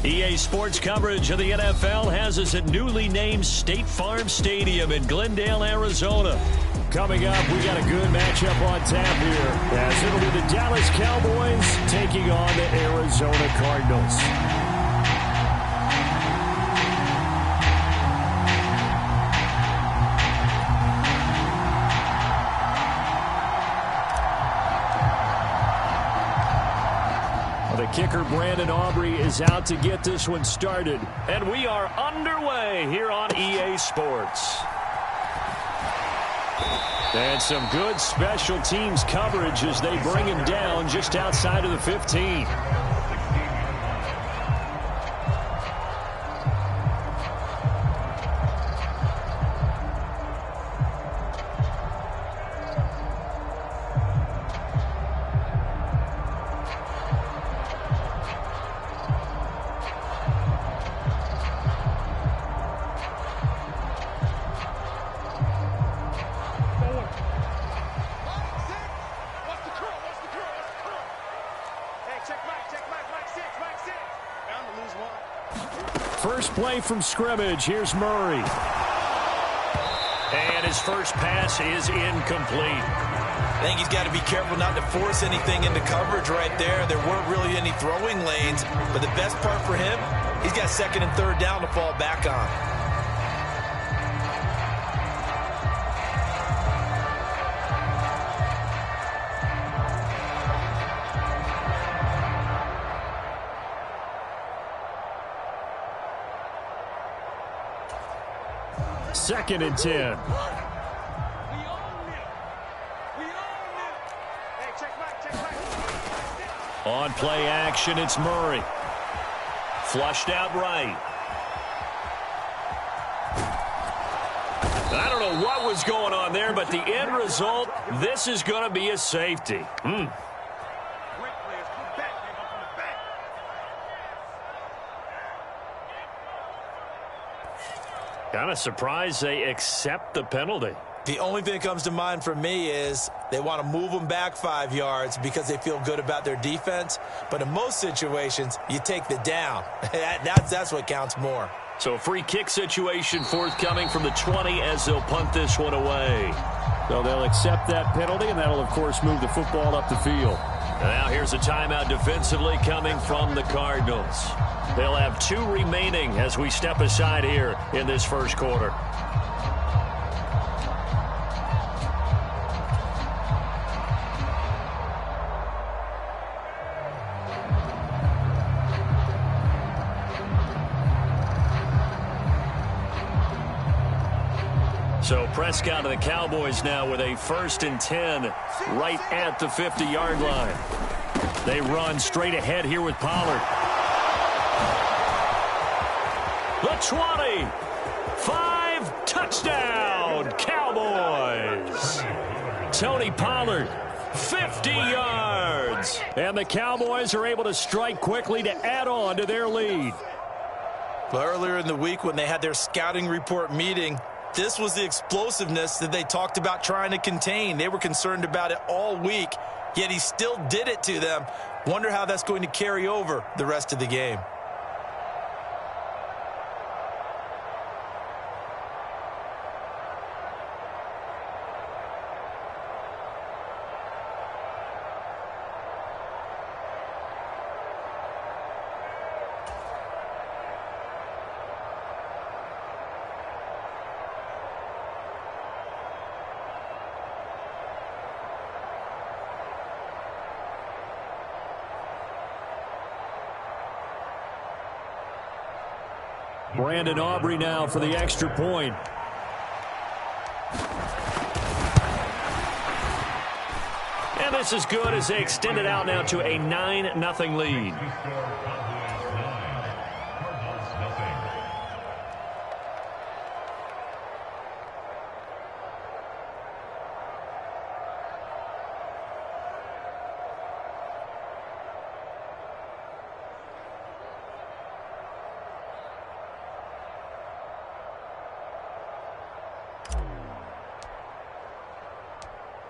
EA Sports coverage of the NFL has us at newly named State Farm Stadium in Glendale, Arizona. Coming up, we got a good matchup on tap here, as it'll be the Dallas Cowboys taking on the Arizona Cardinals. The kicker, Brandon Aubrey, is out to get this one started. And we are underway here on EA Sports. And some good special teams coverage as they bring him down just outside of the 15. First play from scrimmage. Here's Murray. And his first pass is incomplete. I think he's got to be careful not to force anything into coverage right there. There weren't really any throwing lanes, but the best part for him, he's got second and third down to fall back on. Second and 10. On play action, it's Murray. Flushed out right. I don't know what was going on there, but the end result, this is going to be a safety. Kind of surprised they accept the penalty. The only thing that comes to mind for me is they want to move them back 5 yards because they feel good about their defense. But in most situations, you take the down. That's what counts more. So a free kick situation forthcoming from the 20 as they'll punt this one away. So they'll accept that penalty, and that'll, of course, move the football up the field. Now here's a timeout defensively coming from the Cardinals. They'll have 2 remaining as we step aside here in this first quarter. So Prescott and the Cowboys now with a 1st and 10 right at the 50-yard line. They run straight ahead here with Pollard. The 20. 5, touchdown, Cowboys. Tony Pollard, 50 yards. And the Cowboys are able to strike quickly to add on to their lead. Well, earlier in the week when they had their scouting report meeting, this was the explosiveness that they talked about trying to contain. They were concerned about it all week, yet he still did it to them. Wonder how that's going to carry over the rest of the game. Brandon Aubrey now for the extra point. And this is good as they extend it out now to a 9-0 lead.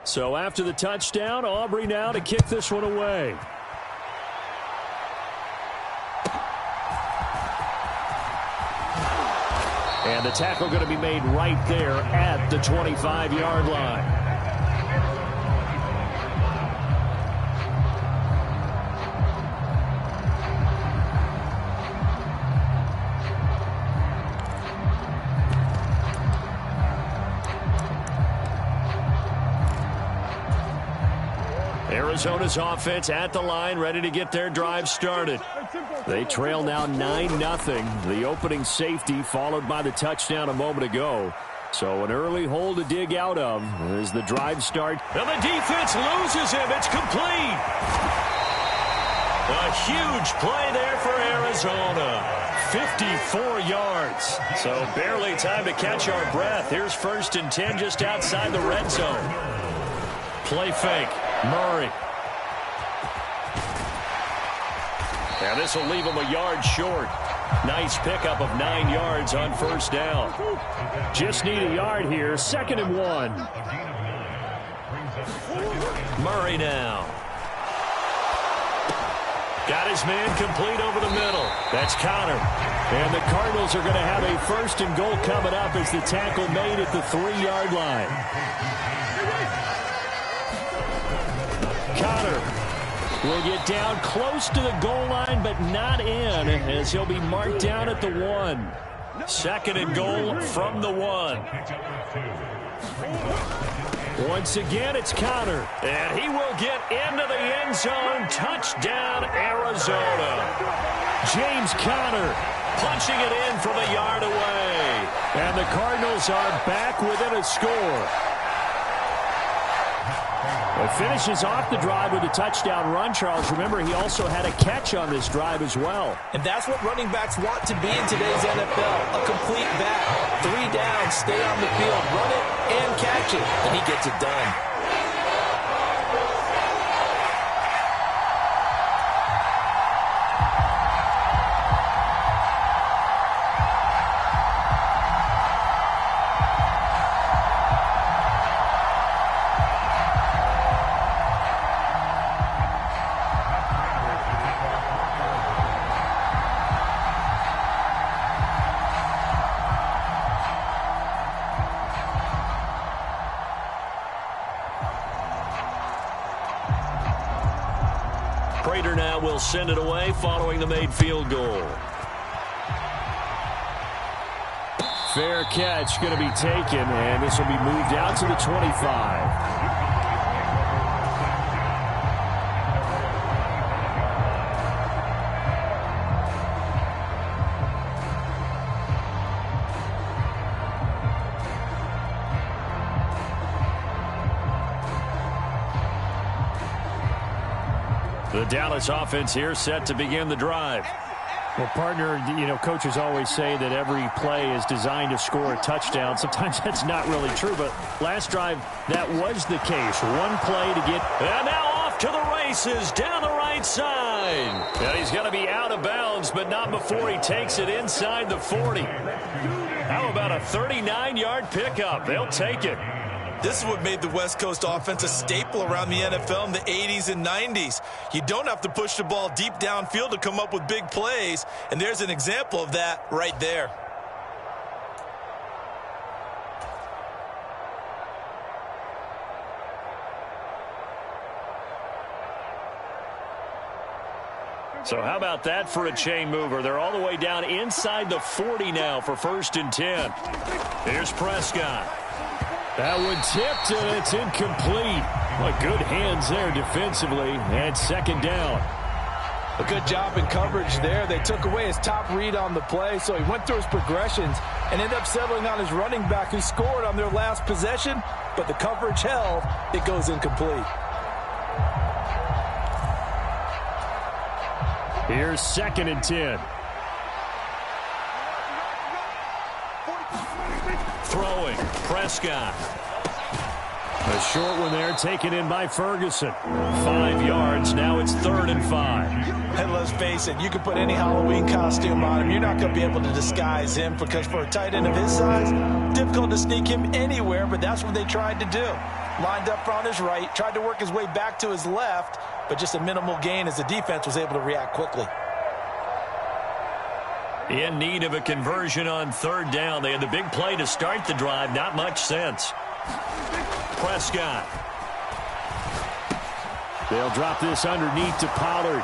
So after the touchdown, Aubrey now to kick this one away. And the tackle going to be made right there at the 25-yard line. Arizona's offense at the line, ready to get their drive started. They trail now 9-0. The opening safety followed by the touchdown a moment ago. So an early hole to dig out of as the drive starts. And the defense loses him. It's complete. A huge play there for Arizona. 54 yards. So barely time to catch our breath. Here's 1st and 10 just outside the red zone. Play fake. Murray. And this will leave him a yard short. Nice pickup of 9 yards on 1st down. Just need a yard here. 2nd and 1. Murray now. Got his man complete over the middle. That's Connor. And the Cardinals are going to have a 1st and goal coming up as the tackle made at the 3-yard line. Connor will get down close to the goal line, but not in, as he'll be marked down at the 1. 2nd and goal from the 1. Once again, it's Connor, and he will get into the end zone. Touchdown, Arizona. James Conner punching it in from a yard away. And the Cardinals are back within a score. It finishes off the drive with a touchdown run, Charles. Remember, he also had a catch on this drive as well. And that's what running backs want to be in today's NFL, a complete back. 3 down, stay on the field, run it, and catch it. And he gets it done. Prater now will send it away following the made field goal. Fair catch going to be taken, and this will be moved out to the 25. The Dallas offense here set to begin the drive. Well, partner, coaches always say that every play is designed to score a touchdown. Sometimes that's not really true, but last drive, that was the case. One play to get... And now off to the races down the right side. And he's going to be out of bounds, but not before he takes it inside the 40. How about a 39-yard pickup? They'll take it. This is what made the West Coast offense a staple around the NFL in the 80s and 90s. You don't have to push the ball deep downfield to come up with big plays, and there's an example of that right there. So how about that for a chain mover? They're all the way down inside the 40 now for 1st and 10. Here's Prescott. That one tipped, and it's incomplete. Well, good hands there defensively, and 2nd down. A good job in coverage there. They took away his top read on the play, so he went through his progressions and ended up settling on his running back who scored on their last possession, but the coverage held. It goes incomplete. Here's 2nd and 10. Throwing, Prescott. A short one there, taken in by Ferguson. 5 yards, now it's 3rd and 5. And let's face it, you can put any Halloween costume on him. You're not going to be able to disguise him because for a tight end of his size, difficult to sneak him anywhere, but that's what they tried to do. Lined up on his right, tried to work his way back to his left, but just a minimal gain as the defense was able to react quickly. In need of a conversion on third down. They had the big play to start the drive. Not much sense. Prescott. They'll drop this underneath to Pollard.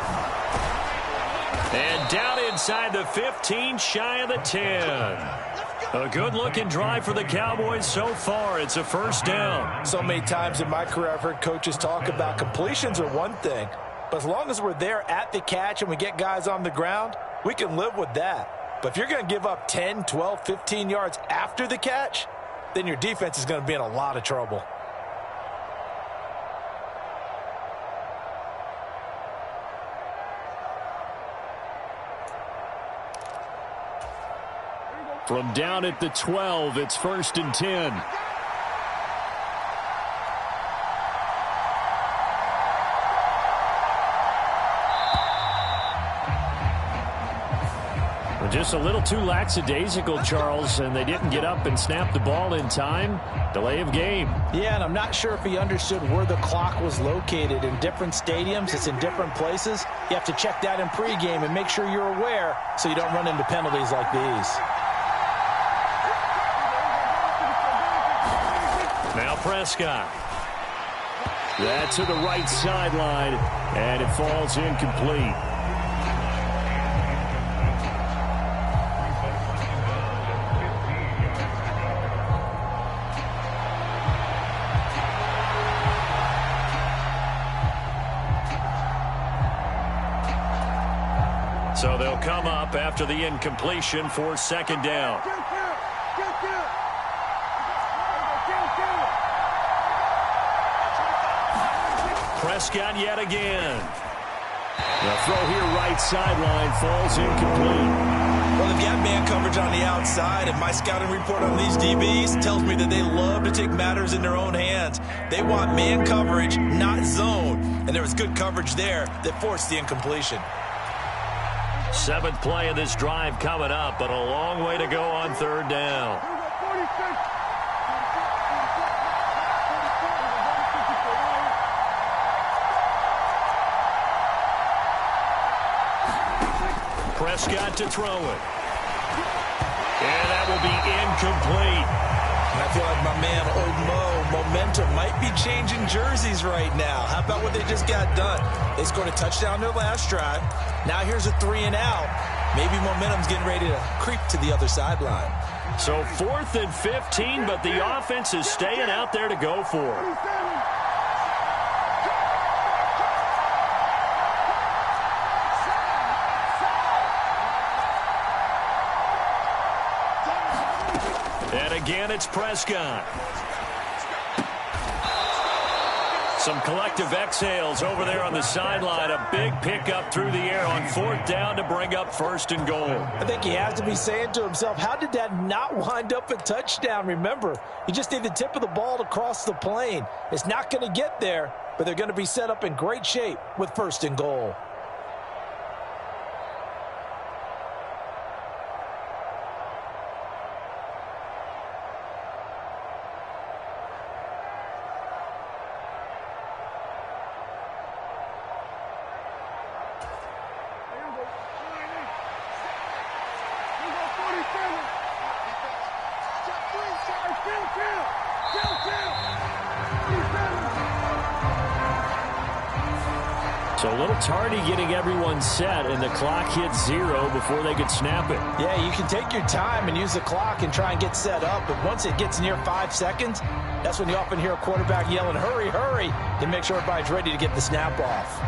And down inside the 15, shy of the 10. A good-looking drive for the Cowboys so far. It's a first down. So many times in my career I've heard coaches talk about completions are one thing, but as long as we're there at the catch and we get guys on the ground, we can live with that. But if you're going to give up 10, 12, 15 yards after the catch, then your defense is going to be in a lot of trouble. From down at the 12, it's 1st and 10. Just a little too lackadaisical, Charles, and they didn't get up and snap the ball in time. Delay of game. Yeah, and I'm not sure if he understood where the clock was located. In different stadiums, it's in different places. You have to check that in pregame and make sure you're aware so you don't run into penalties like these. Now Prescott. That to the right sideline, and it falls incomplete. So they'll come up after the incompletion for second down. Prescott yet again. The throw here right sideline falls incomplete. Well, they've got man coverage on the outside, and my scouting report on these DBs tells me that they love to take matters in their own hands. They want man coverage, not zone, and there was good coverage there that forced the incompletion. 7th play of this drive coming up, but a long way to go on third down. Prescott to throw it. And that will be incomplete. And I feel like my man, Old Mo, momentum might be changing jerseys right now. How about what they just got done? They scored a touchdown their last drive. Now here's a 3 and out. Maybe momentum's getting ready to creep to the other sideline. So 4th and 15, but the offense is staying out there to go for it. And again, it's Prescott. Some collective exhales over there on the sideline. A big pickup through the air on 4th down to bring up 1st and goal. I think he has to be saying to himself, how did that not wind up a touchdown? Remember, you just need the tip of the ball to cross the plane. It's not going to get there, but they're going to be set up in great shape with 1st and goal. So a little tardy getting everyone set, and the clock hits 0 before they could snap it. Yeah, you can take your time and use the clock and try and get set up, but once it gets near 5 seconds, that's when you often hear a quarterback yelling, hurry, hurry, to make sure everybody's ready to get the snap off.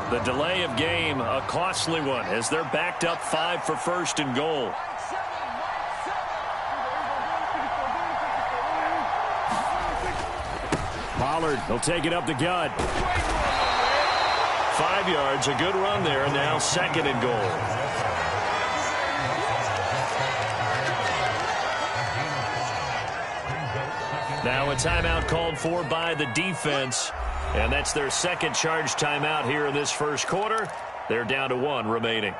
The delay of game, a costly one, as they're backed up 5 for 1st and goal. Pollard, he'll take it up the gut. 5 yards, a good run there, now 2nd and goal. Now a timeout called for by the defense, and that's their second charge timeout here in this first quarter. They're down to 1 remaining.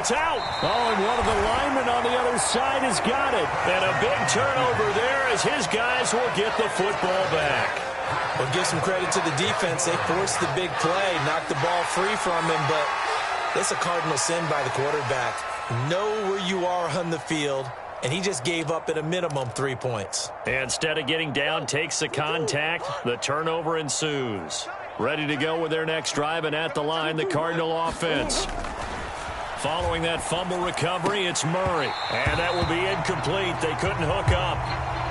It's out. Oh, and one of the linemen on the other side has got it. And a big turnover there as his guys will get the football back. Well, give some credit to the defense. They forced the big play, knocked the ball free from him, but that's a cardinal sin by the quarterback. Know where you are on the field, and he just gave up at a minimum 3 points. Instead of getting down, takes the contact. The turnover ensues. Ready to go with their next drive, and at the line, the Cardinal offense. Following that fumble recovery, it's Murray. And that will be incomplete. They couldn't hook up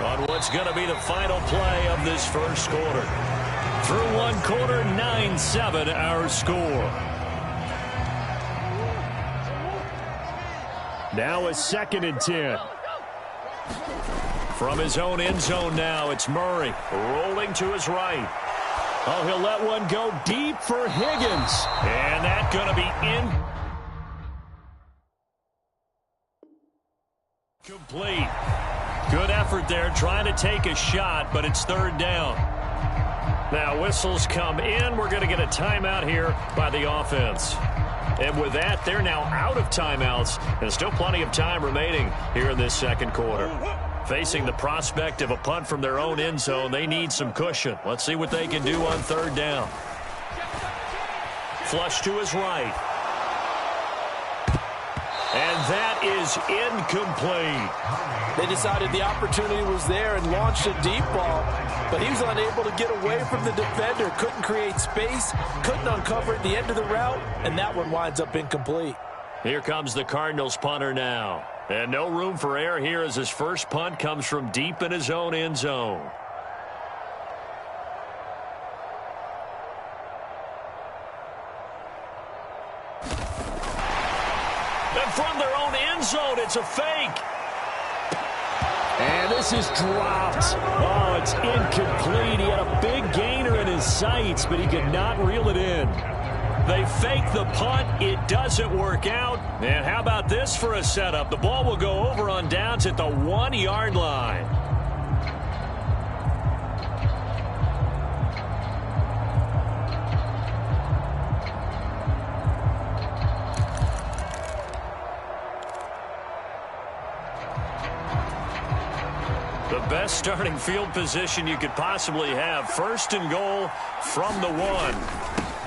on what's going to be the final play of this first quarter. Through one quarter, 9-7 our score. Now a 2nd and 10. From his own end zone now, it's Murray rolling to his right. Oh, he'll let one go deep for Higgins. And that's going to be incomplete. Good effort there trying to take a shot, but it's 3rd down. Now whistles come in. We're going to get a timeout here by the offense. And with that, they're now out of timeouts. And still plenty of time remaining here in this second quarter. Facing the prospect of a punt from their own end zone, they need some cushion. Let's see what they can do on 3rd down. Flush to his right. And that is incomplete. They decided the opportunity was there and launched a deep ball, but he was unable to get away from the defender, couldn't create space, couldn't uncover at the end of the route, and that one winds up incomplete. Here comes the Cardinals punter now. And no room for error here as his first punt comes from deep in his own end zone. And from their own end zone, it's a fake. And this is dropped. Oh, it's incomplete. He had a big gainer in his sights, but he could not reel it in. They fake the punt. It doesn't work out. And how about this for a setup? The ball will go over on downs at the 1-yard line. The best starting field position you could possibly have. 1st and goal from the 1.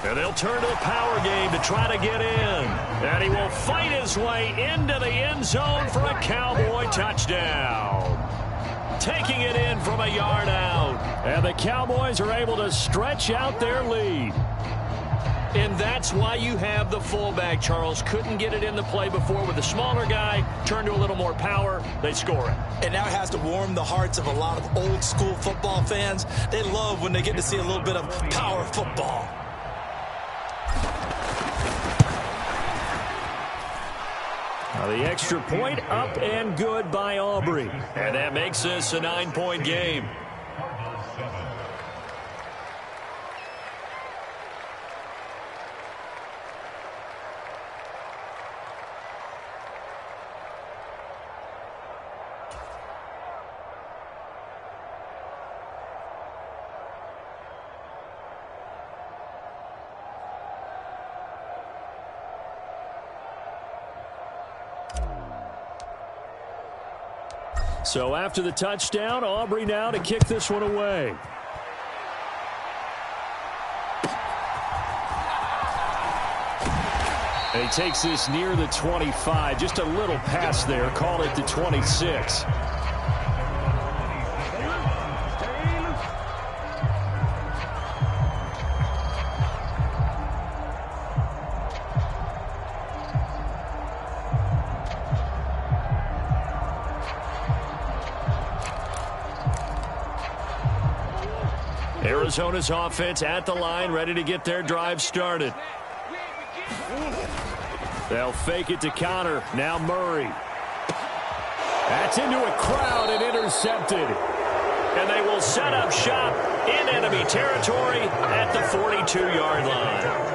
And they'll turn to the power game to try to get in. And he will fight his way into the end zone for a Cowboy touchdown. Taking it in from a yard out. And the Cowboys are able to stretch out their lead. And that's why you have the fullback, Charles. Couldn't get it in the play before with the smaller guy. Turn to a little more power. They score it. And now it has to warm the hearts of a lot of old school football fans. They love when they get to see a little bit of power football. Now the extra point up and good by Aubrey. And that makes this a 9-point game. So after the touchdown, Aubrey now to kick this one away. And he takes this near the 25. Just a little pass there. Call it the 26. Arizona's offense at the line, ready to get their drive started. They'll fake it to Connor. Now Murray. That's into a crowd and intercepted. And they will set up shop in enemy territory at the 42-yard line.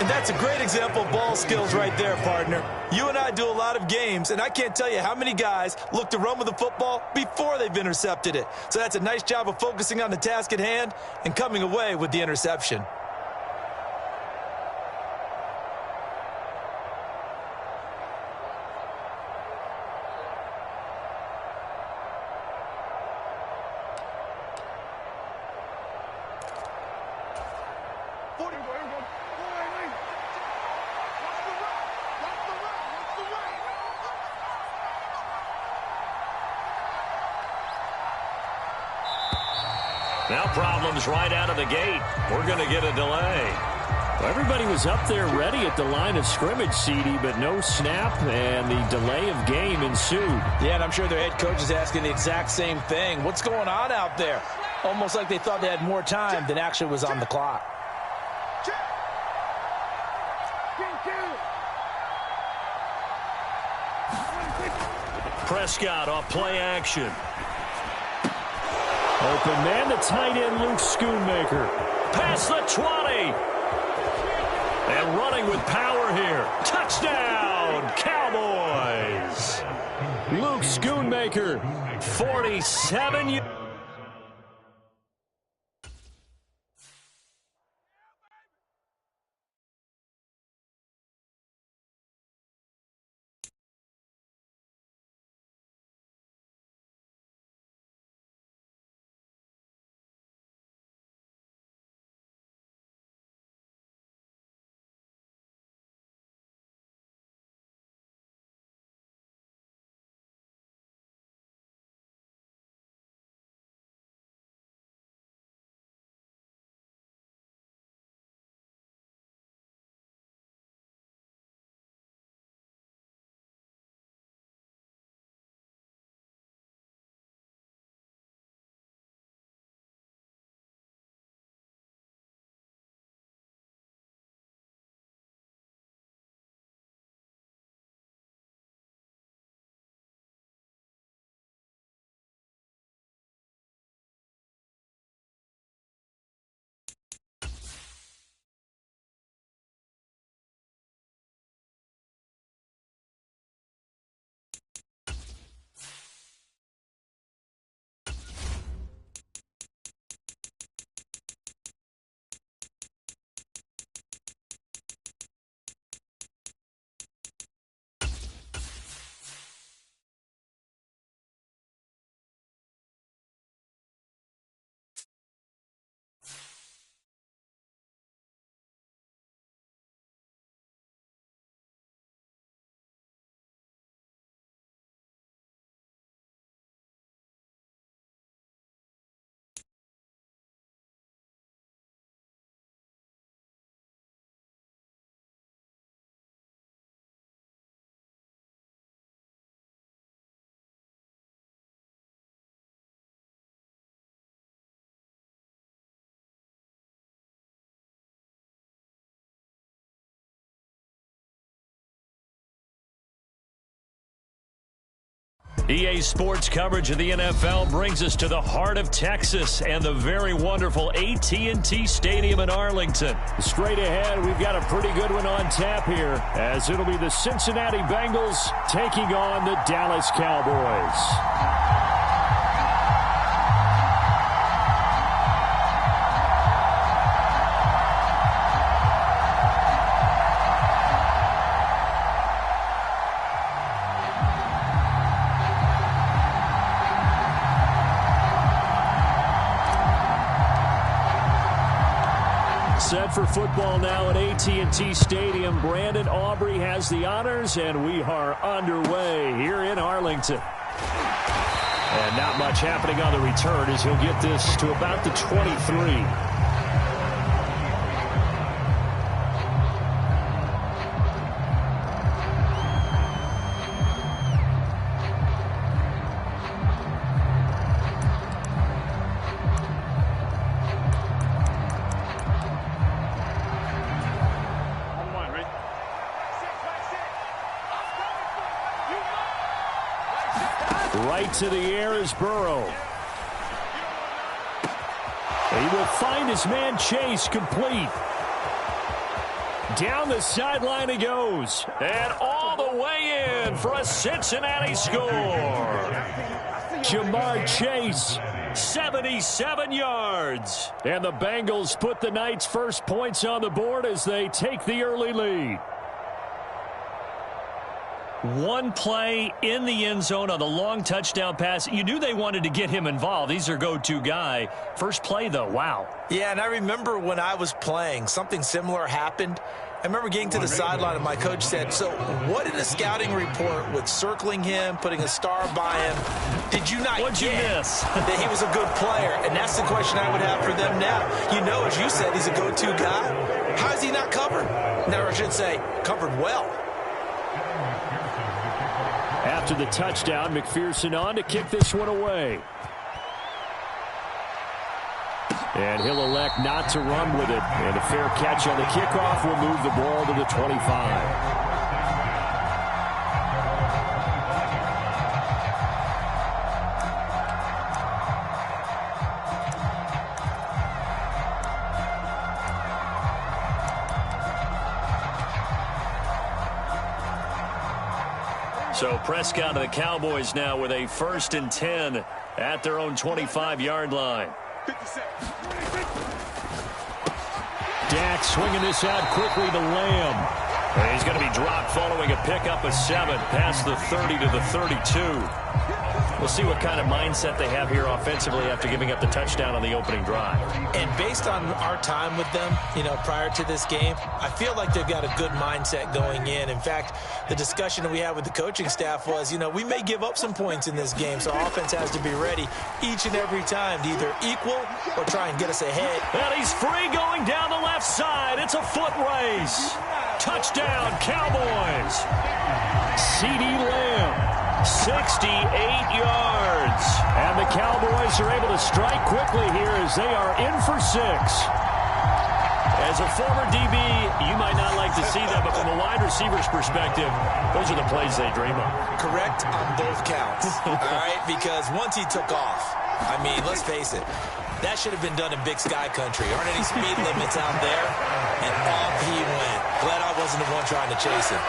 And that's a great example of ball skills right there, partner. You and I do a lot of games, and I can't tell you how many guys look to run with the football before they've intercepted it. So that's a nice job of focusing on the task at hand and coming away with the interception. Now problems right out of the gate. We're going to get a delay. Well, everybody was up there ready at the line of scrimmage, CD, but no snap, and the delay of game ensued. Yeah, and I'm sure their head coach is asking the exact same thing. What's going on out there? Almost like they thought they had more time than actually was on the clock. Prescott off play action. Open man, the tight end, Luke Schoonmaker. Past the 20. And running with power here. Touchdown, Cowboys. Luke Schoonmaker. 47 yards. EA Sports coverage of the NFL brings us to the heart of Texas and the very wonderful AT&T Stadium in Arlington. Straight ahead, we've got a pretty good one on tap here, as it'll be the Cincinnati Bengals taking on the Dallas Cowboys. Set for football now at AT&T Stadium. Brandon Aubrey has the honors, and we are underway here in Arlington. And not much happening on the return as he'll get this to about the 23. Right to the air is Burrow. He will find his man Chase, complete. Down the sideline he goes. And all the way in for a Cincinnati score. Jamar Chase, 77 yards. And the Bengals put the night's first points on the board as they take the early lead. One play in the end zone on the long touchdown pass. You knew they wanted to get him involved. He's their go-to guy. First play, though, wow. Yeah, and I remember when I was playing, something similar happened. I remember getting to the sideline and my coach said, so what in the scouting report with circling him, putting a star by him, did you not get that he was a good player? And that's the question I would have for them now. You know, as you said, he's a go-to guy. How is he not covered? Now, I should say, covered well. After the touchdown, McPherson on to kick this one away. And he'll elect not to run with it. And a fair catch on the kickoff will move the ball to the 25. So Prescott and the Cowboys now with a 1st and 10 at their own 25-yard line. Dak swinging this out quickly to Lamb. And he's going to be dropped following a pickup of 7 past the 30 to the 32. We'll see what kind of mindset they have here offensively after giving up the touchdown on the opening drive. And based on our time with them, you know, prior to this game, I feel like they've got a good mindset going in. In fact, the discussion that we had with the coaching staff was, you know, we may give up some points in this game, so our offense has to be ready each and every time to either equal or try and get us ahead. And he's free going down the left side. It's a foot race. Touchdown, Cowboys. CeeDee Lamb. 68 yards. And the Cowboys are able to strike quickly here as they are in for 6. As a former DB, you might not like to see that, but from a wide receiver's perspective, those are the plays they dream of. Correct on both counts, all right? Because once he took off, I mean, let's face it, that should have been done in Big Sky Country. Aren't any speed limits out there? And off he went. Glad I wasn't the one trying to chase him.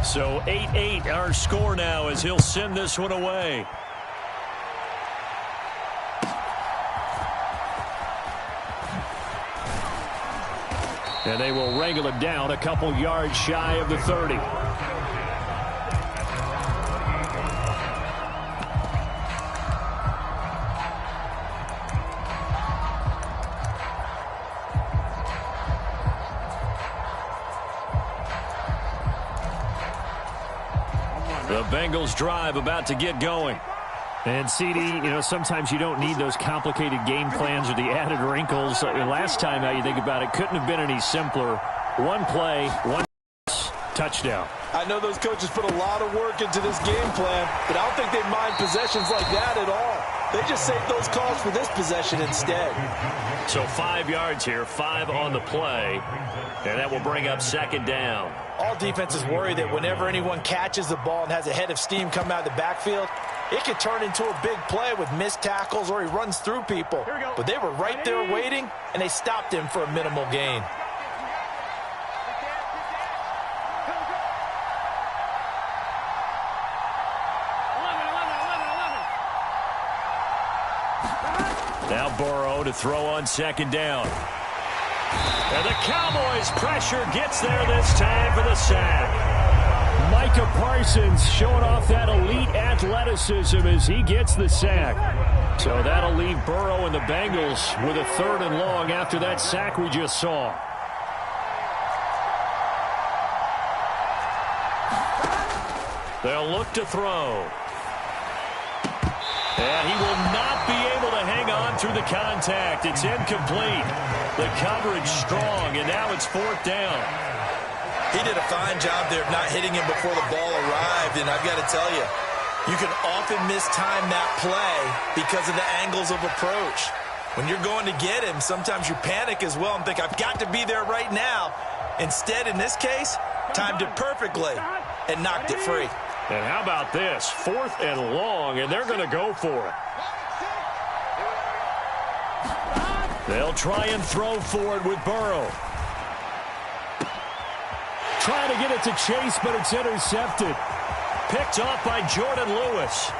So 8-8 our score now as he'll send this one away. And they will wrangle it down a couple yards shy of the 30. The Bengals drive about to get going. And CeeDee, you know, sometimes you don't need those complicated game plans or the added wrinkles. Last time, now you think about it, couldn't have been any simpler. One play, one touchdown. I know those coaches put a lot of work into this game plan, but I don't think they mind possessions like that at all. They just save those calls for this possession instead. So 5 yards here, 5 on the play, and that will bring up 2nd down. All defenses worry that whenever anyone catches the ball and has a head of steam come out of the backfield, it could turn into a big play with missed tackles or he runs through people. But they were right there waiting, and they stopped him for a minimal gain. Now Burrow to throw on 2nd down. And the Cowboys' pressure gets there this time for the sack. Micah Parsons showing off that elite athleticism as he gets the sack. So that'll leave Burrow and the Bengals with a 3rd and long after that sack we just saw. They'll look to throw. And he will not be able to hang on through the contact. It's incomplete. The coverage strong, and now it's 4th down. He did a fine job there of not hitting him before the ball arrived, and I've got to tell you, you can often mistime that play because of the angles of approach. When you're going to get him, sometimes you panic as well and think, I've got to be there right now. Instead, in this case, timed it perfectly and knocked it free. And how about this? 4th and long, and they're going to go for it. They'll try and throw for it with Burrow. Trying to get it to Chase, but it's intercepted. Picked off by Jordan Lewis.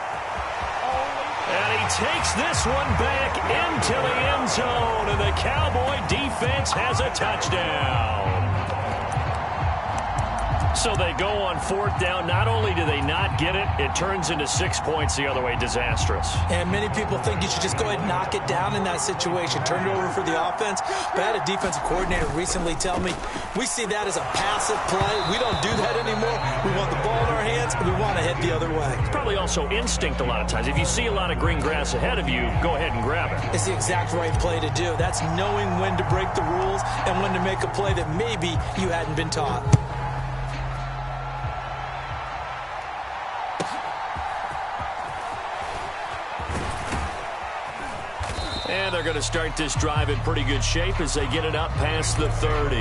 And he takes this one back into the end zone, and the Cowboy defense has a touchdown. So they go on fourth down. Not only do they not get it, it turns into 6 points the other way. Disastrous. And many people think you should just go ahead and knock it down in that situation. Turn it over for the offense. But I had a defensive coordinator recently tell me, we see that as a passive play. We don't do that anymore. We want the ball in our hands, and we want to head the other way. It's probably also instinct a lot of times. If you see a lot of green grass ahead of you, go ahead and grab it. It's the exact right play to do. That's knowing when to break the rules and when to make a play that maybe you hadn't been taught. And they're going to start this drive in pretty good shape as they get it up past the 30.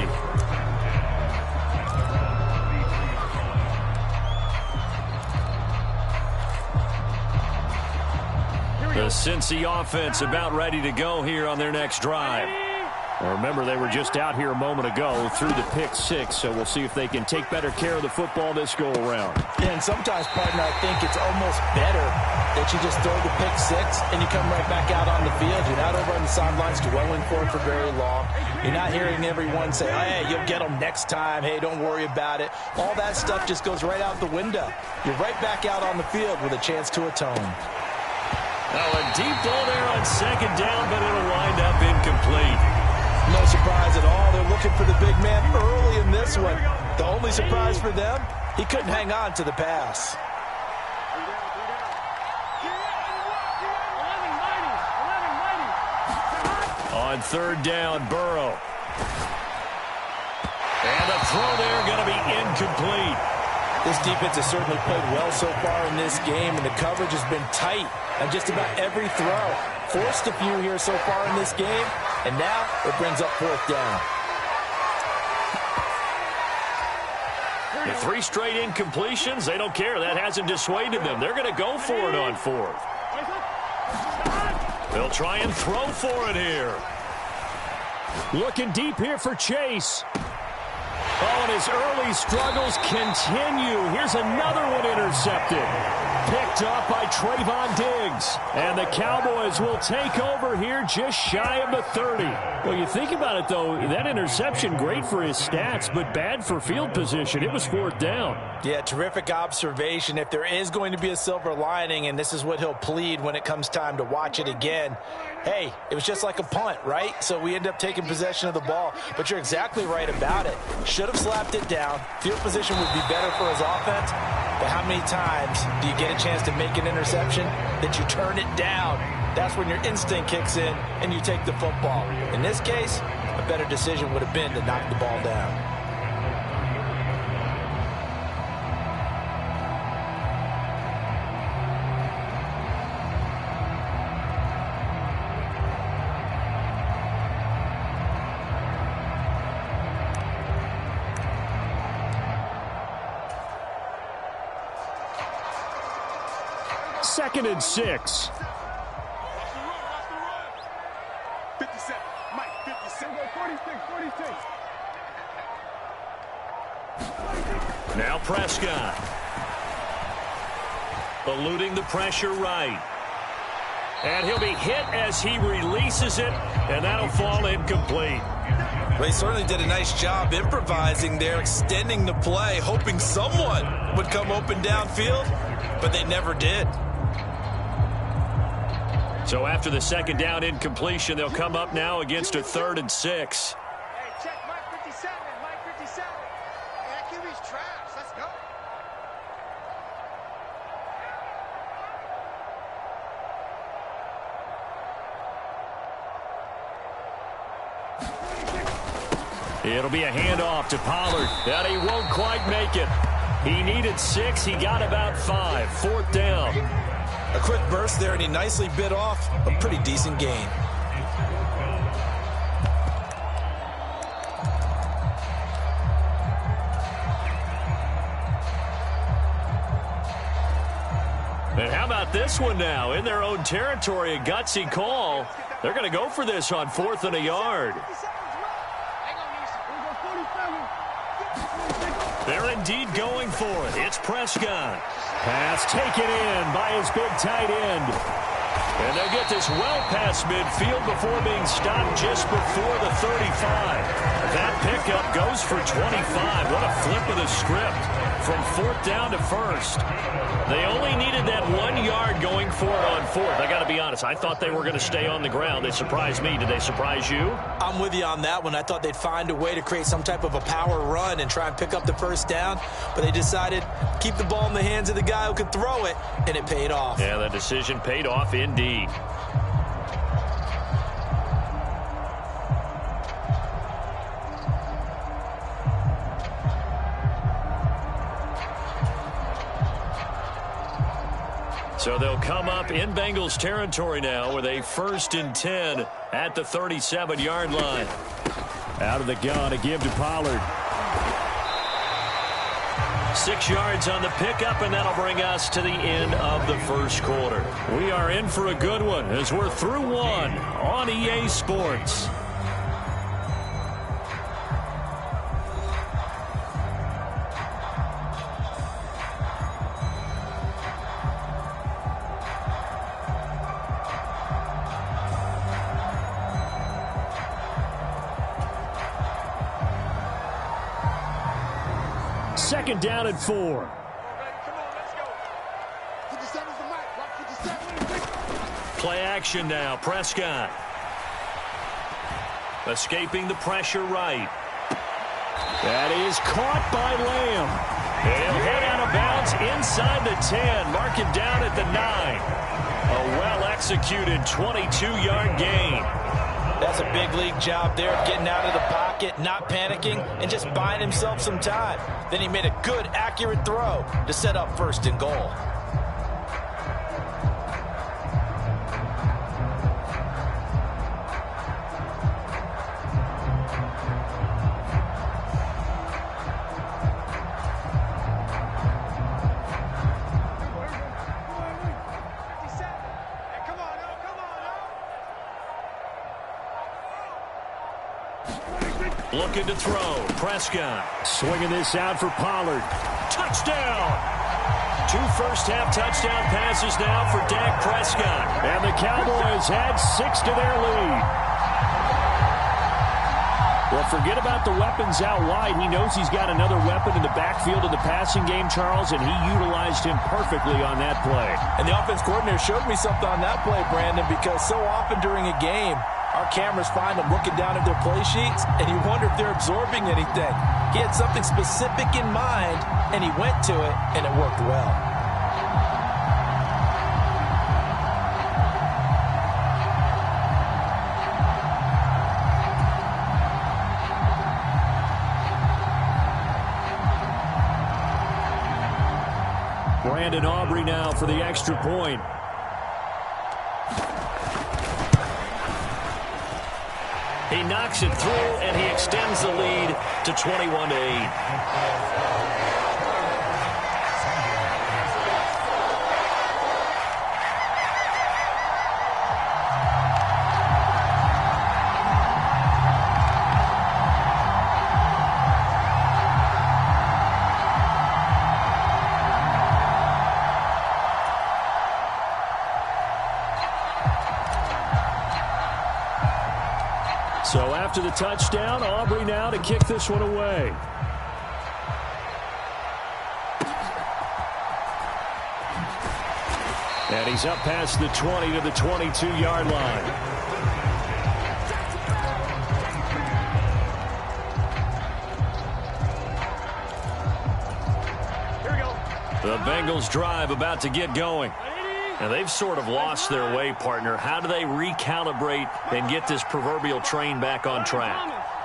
The Cincy offense about ready to go here on their next drive. Well, remember, they were just out here a moment ago through the pick six, so we'll see if they can take better care of the football this go-around. Yeah, and sometimes, partner, I think it's almost better that you just throw the pick six and you come right back out on the field. You're not over on the sidelines dwelling for it for very long. You're not hearing everyone say, hey, you'll get them next time. Hey, don't worry about it. All that stuff just goes right out the window. You're right back out on the field with a chance to atone. Oh, a deep ball there on second down, but it'll wind up incomplete. No surprise at all. They're looking for the big man early in this one. The only surprise for them, he couldn't hang on to the pass. On third down, Burrow. And the throw there going to be incomplete. This defense has certainly played well so far in this game, and the coverage has been tight on just about every throw. Forced a few here so far in this game, and now it brings up fourth down. The 3 straight incompletions, they don't care. That hasn't dissuaded them. They're going to go for it on fourth. They'll try and throw for it here. Looking deep here for Chase. Oh, and his early struggles continue. Here's another one intercepted. Picked up by Trayvon Diggs. And the Cowboys will take over here just shy of the 30. Well, you think about it, though, that interception, great for his stats, but bad for field position. It was fourth down. Yeah, terrific observation. If there is going to be a silver lining, and this is what he'll plead when it comes time to watch it again, hey, it was just like a punt, right? So we end up taking possession of the ball. But you're exactly right about it. Should have slapped it down. Field position would be better for his offense. But how many times do you get a chance to make an interception that you turn it down? That's when your instinct kicks in and you take the football. In this case, a better decision would have been to knock the ball down. Second and 6. Now Prescott. Eluding the pressure right. And he'll be hit as he releases it, and that'll fall incomplete. Well, he certainly did a nice job improvising there, extending the play, hoping someone would come open downfield, but they never did. So after the second down incompletion, they'll come up now against a 3rd and 6. Hey, check Mike 57, Mike 57. Hey, that QB's trash. Let's go. It'll be a handoff to Pollard, and he won't quite make it. He needed 6. He got about 5. Fourth down. A quick burst there, and he nicely bit off a pretty decent gain. And how about this one now? In their own territory, a gutsy call. They're going to go for this on 4th and a yard. They're indeed going for it. It's Prescott. Pass taken in by his big tight end. And they'll get this well past midfield before being stopped just before the 35. That pickup goes for 25. What a flip of the script from 4th down to 1st. They only needed that 1 yard going for it on 4th. I got to be honest, I thought they were going to stay on the ground. They surprised me. Did they surprise you? I'm with you on that one. I thought they'd find a way to create some type of a power run and try and pick up the 1st down, but they decided to keep the ball in the hands of the guy who could throw it, and it paid off. Yeah, the decision paid off indeed. So they'll come up in Bengals territory now with a 1st and 10 at the 37-yard line. Out of the gun, a give to Pollard. 6 yards on the pickup, and that'll bring us to the end of the 1st quarter. We are in for a good one as we're through 1 on EA Sports. Second down and 4. Play action now. Prescott. Escaping the pressure right. That is caught by Lamb. And he'll head out of bounds inside the 10. Mark him down at the 9. A well-executed 22-yard gain. That's a big league job there of getting out of the pocket, not panicking, and just buying himself some time. Then he made a good, accurate throw to set up 1st and goal. Looking to throw. Prescott. Swinging this out for Pollard. Touchdown! 2 first-half touchdown passes now for Dak Prescott. And the Cowboys add 6 to their lead. Well, forget about the weapons out wide. He knows he's got another weapon in the backfield of the passing game, Charles, and he utilized him perfectly on that play. And the offense coordinator showed me something on that play, Brandon, because so often during a game, our cameras find them looking down at their play sheets, and you wonder if they're absorbing anything. He had something specific in mind, and he went to it, and it worked well. Brandon Aubrey now for the extra point. He knocks it through, and he extends the lead to 21-8. So after the touchdown, Aubrey now to kick this one away. And he's up past the 20 to the 22-yard line. The Bengals drive about to get going. And they've sort of lost their way, partner. How do they recalibrate and get this proverbial train back on track?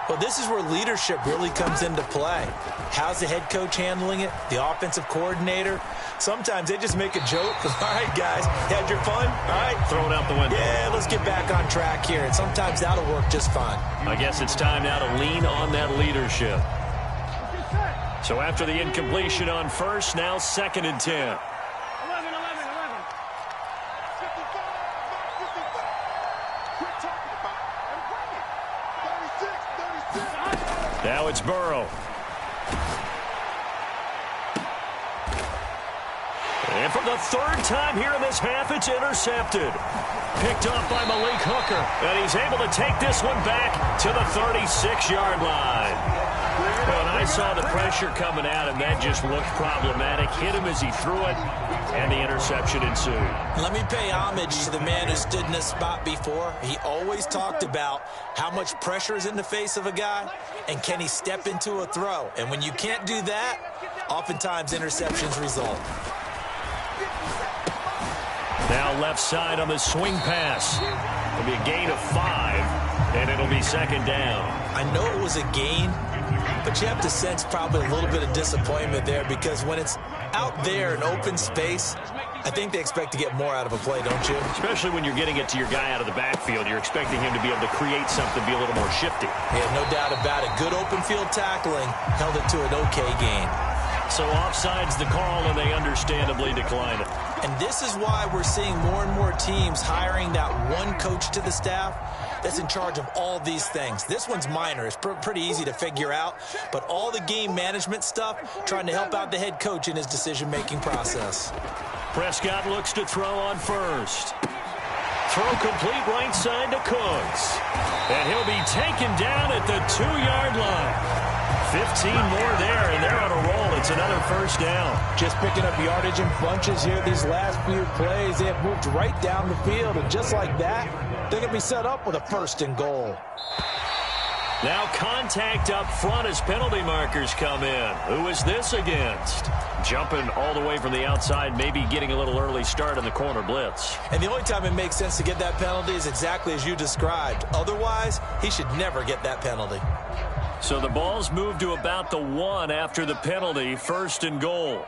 Well, this is where leadership really comes into play. How's the head coach handling it? The offensive coordinator? Sometimes they just make a joke. All right, guys, had your fun? All right. Throw it out the window. Yeah, let's get back on track here. And sometimes that'll work just fine. I guess it's time now to lean on that leadership. So after the incompletion on first, now 2nd and 10. Now it's Burrow. And for for the third time here in this half, it's intercepted. Picked off by Malik Hooker, and he's able to take this one back to the 36-yard line. When I saw the pressure coming at him, that just looked problematic. Hit him as he threw it, and the interception ensued. Let me pay homage to the man who stood in this spot before. He always talked about how much pressure is in the face of a guy, and can he step into a throw. And when you can't do that, oftentimes interceptions result. Now left side on the swing pass. It'll be a gain of 5, and it'll be second down. I know it was a gain, but you have to sense probably a little bit of disappointment there, because when it's out there in open space, I think they expect to get more out of a play, don't you? Especially when you're getting it to your guy out of the backfield. You're expecting him to be able to create something, be a little more shifty. Yeah, no doubt about it. Good open field tackling held it to an okay gain. So offside's the call, and they understandably decline it. And this is why we're seeing more and more teams hiring that one coach to the staff that's in charge of all these things. This one's minor. It's pretty easy to figure out. But all the game management stuff, trying to help out the head coach in his decision-making process. Prescott looks to throw on first. Throw complete right side to Cooks. And he'll be taken down at the 2-yard line. 15 more there, and they're on a roll. It's another first down. Just picking up yardage in bunches here these last few plays. They have moved right down the field, and just like that, they're going to be set up with a 1st and goal. Now contact up front as penalty markers come in. Who is this against? Jumping all the way from the outside, maybe getting a little early start in the corner blitz. And the only time it makes sense to get that penalty is exactly as you described. Otherwise, he should never get that penalty. So the ball's moved to about the 1 after the penalty. 1st and goal.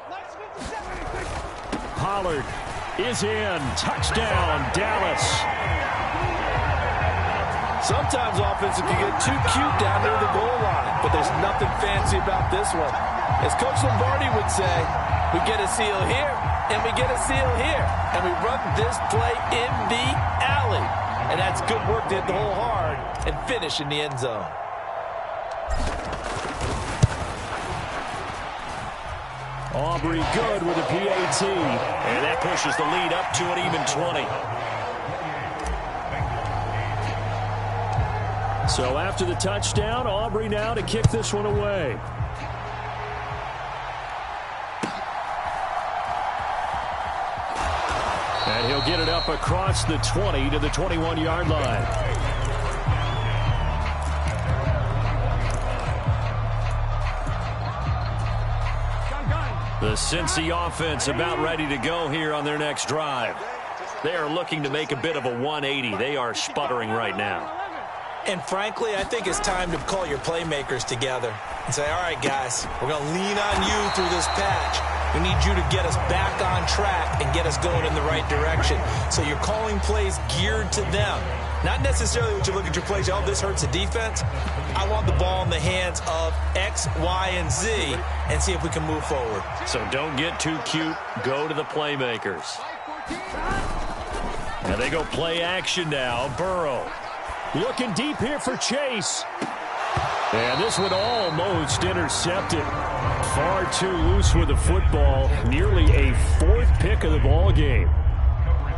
Pollard is in. Touchdown, Dallas. Sometimes offenses can get too cute down near the goal line, but there's nothing fancy about this one. As Coach Lombardi would say, we get a seal here, and we get a seal here, and we run this play in the alley. And that's good work to hit the hole hard and finish in the end zone. Aubrey good with a PAT. And that pushes the lead up to an even 20. So after the touchdown, Aubrey now to kick this one away. And he'll get it up across the 20 to the 21-yard line. The Cincy offense about ready to go here on their next drive. They are looking to make a bit of a 180. They are sputtering right now. And frankly, I think it's time to call your playmakers together and say, all right, guys, we're going to lean on you through this patch. We need you to get us back on track and get us going in the right direction. So you're calling plays geared to them. Not necessarily when you look at your plays, oh, this hurts the defense. I want the ball in the hands of X, Y, and Z and see if we can move forward. So don't get too cute. Go to the playmakers. And they go play action now. Burrow looking deep here for Chase. And this one almost intercepted. Far too loose with the football. Nearly a 4th pick of the ball game.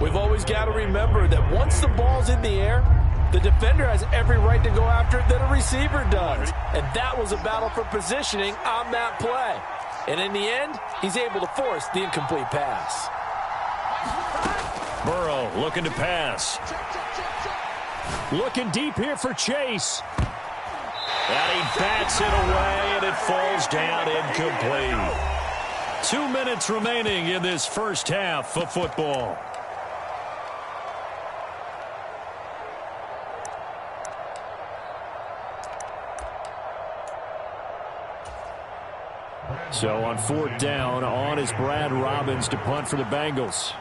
We've always got to remember that once the ball's in the air, the defender has every right to go after it that a receiver does. And that was a battle for positioning on that play. And in the end, he's able to force the incomplete pass. Burrow looking to pass. Looking deep here for Chase. And he bats it away, and it falls down incomplete. 2 minutes remaining in this first half of football. So on 4th down, on is Brad Robbins to punt for the Bengals.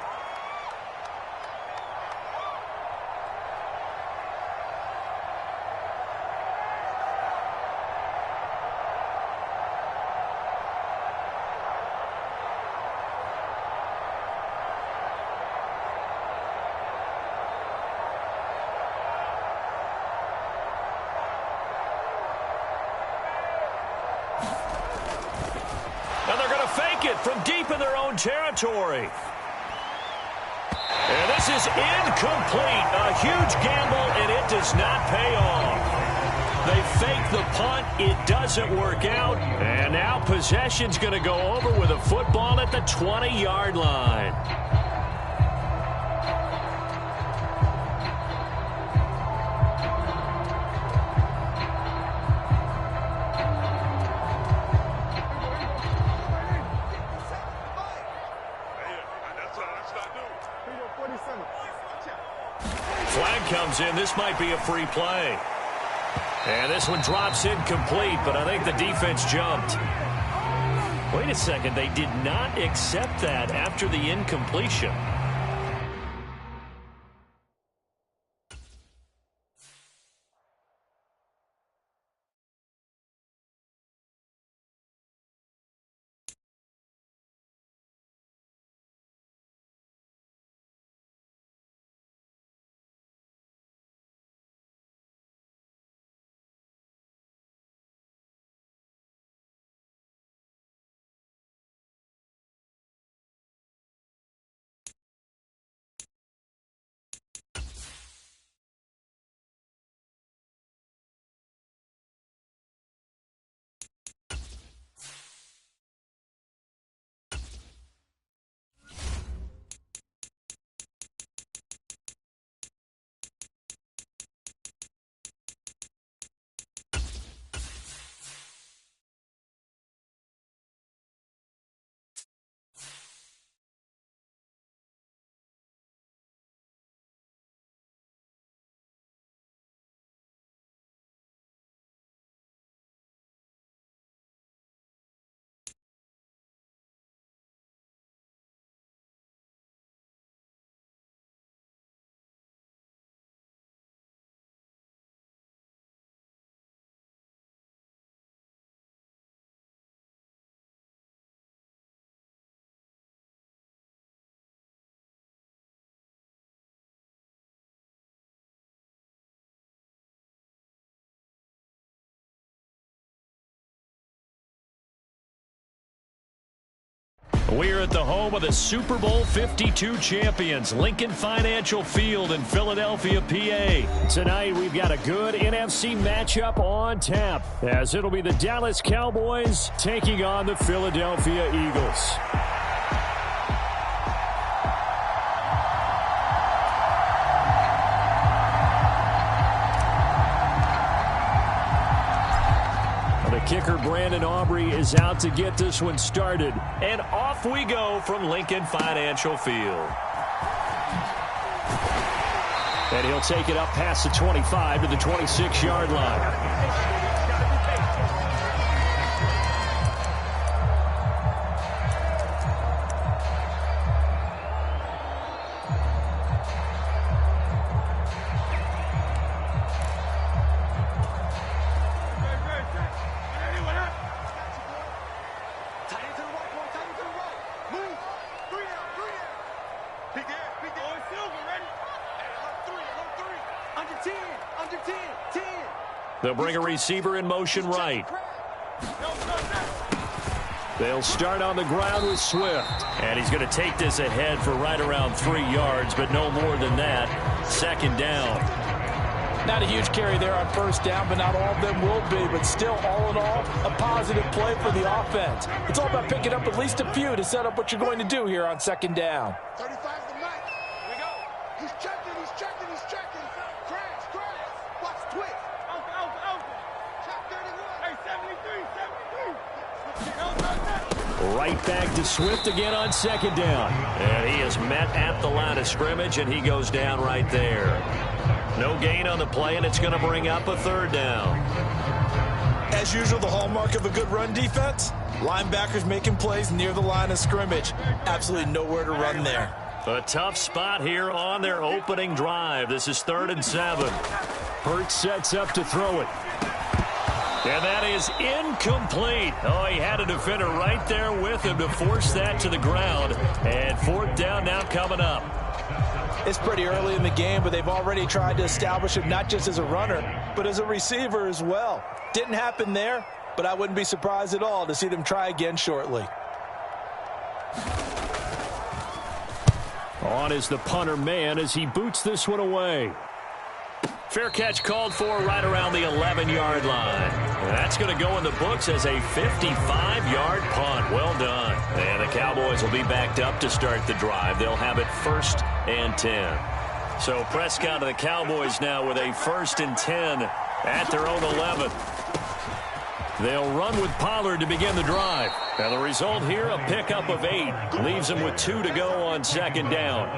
And they're going to fake it from deep in their own territory. And this is incomplete. A huge gamble, and it does not pay off. They fake the punt. It doesn't work out. And now possession's going to go over with a football at the 20-yard line. Flag comes in. This might be a free play. And this one drops incomplete, but I think the defense jumped. Wait a second. They did not accept that after the incompletion. We're at the home of the Super Bowl 52 champions, Lincoln Financial Field in Philadelphia, PA. Tonight, we've got a good NFC matchup on tap, as it'll be the Dallas Cowboys taking on the Philadelphia Eagles. The kicker, Brandon Aubrey, is out to get this one started. And off we go from Lincoln Financial Field. And he'll take it up past the 25 to the 26-yard line. They'll bring a receiver in motion right. They'll start on the ground with Swift. And he's going to take this ahead for right around 3 yards, but no more than that. Second down. Not a huge carry there on first down, but not all of them will be. But still, all in all, a positive play for the offense. It's all about picking up at least a few to set up what you're going to do here on second down. 35 the match. Here we go. He's checking, he's checking, he's checking. Crash, crash. Watch twist. Alpha. Check 31. Hey, 73. Right back to Swift again on second down. And he is met at the line of scrimmage, and he goes down right there. No gain on the play, and it's going to bring up a third down. As usual, the hallmark of a good run defense, linebackers making plays near the line of scrimmage. Absolutely nowhere to run there. A tough spot here on their opening drive. This is 3rd and 7. Hurts sets up to throw it. And that is incomplete. Oh, he had a defender right there with him to force that to the ground. And 4th down now coming up. It's pretty early in the game, but they've already tried to establish him not just as a runner, but as a receiver as well. Didn't happen there, but I wouldn't be surprised at all to see them try again shortly. On is the punter man as he boots this one away. Fair catch called for right around the 11-yard line. That's going to go in the books as a 55-yard punt. Well done. And the Cowboys will be backed up to start the drive. They'll have it 1st and 10. So Prescott and the Cowboys now with a 1st and 10 at their own 11. They'll run with Pollard to begin the drive. And the result here, a pickup of 8. Leaves them with 2 to go on 2nd down.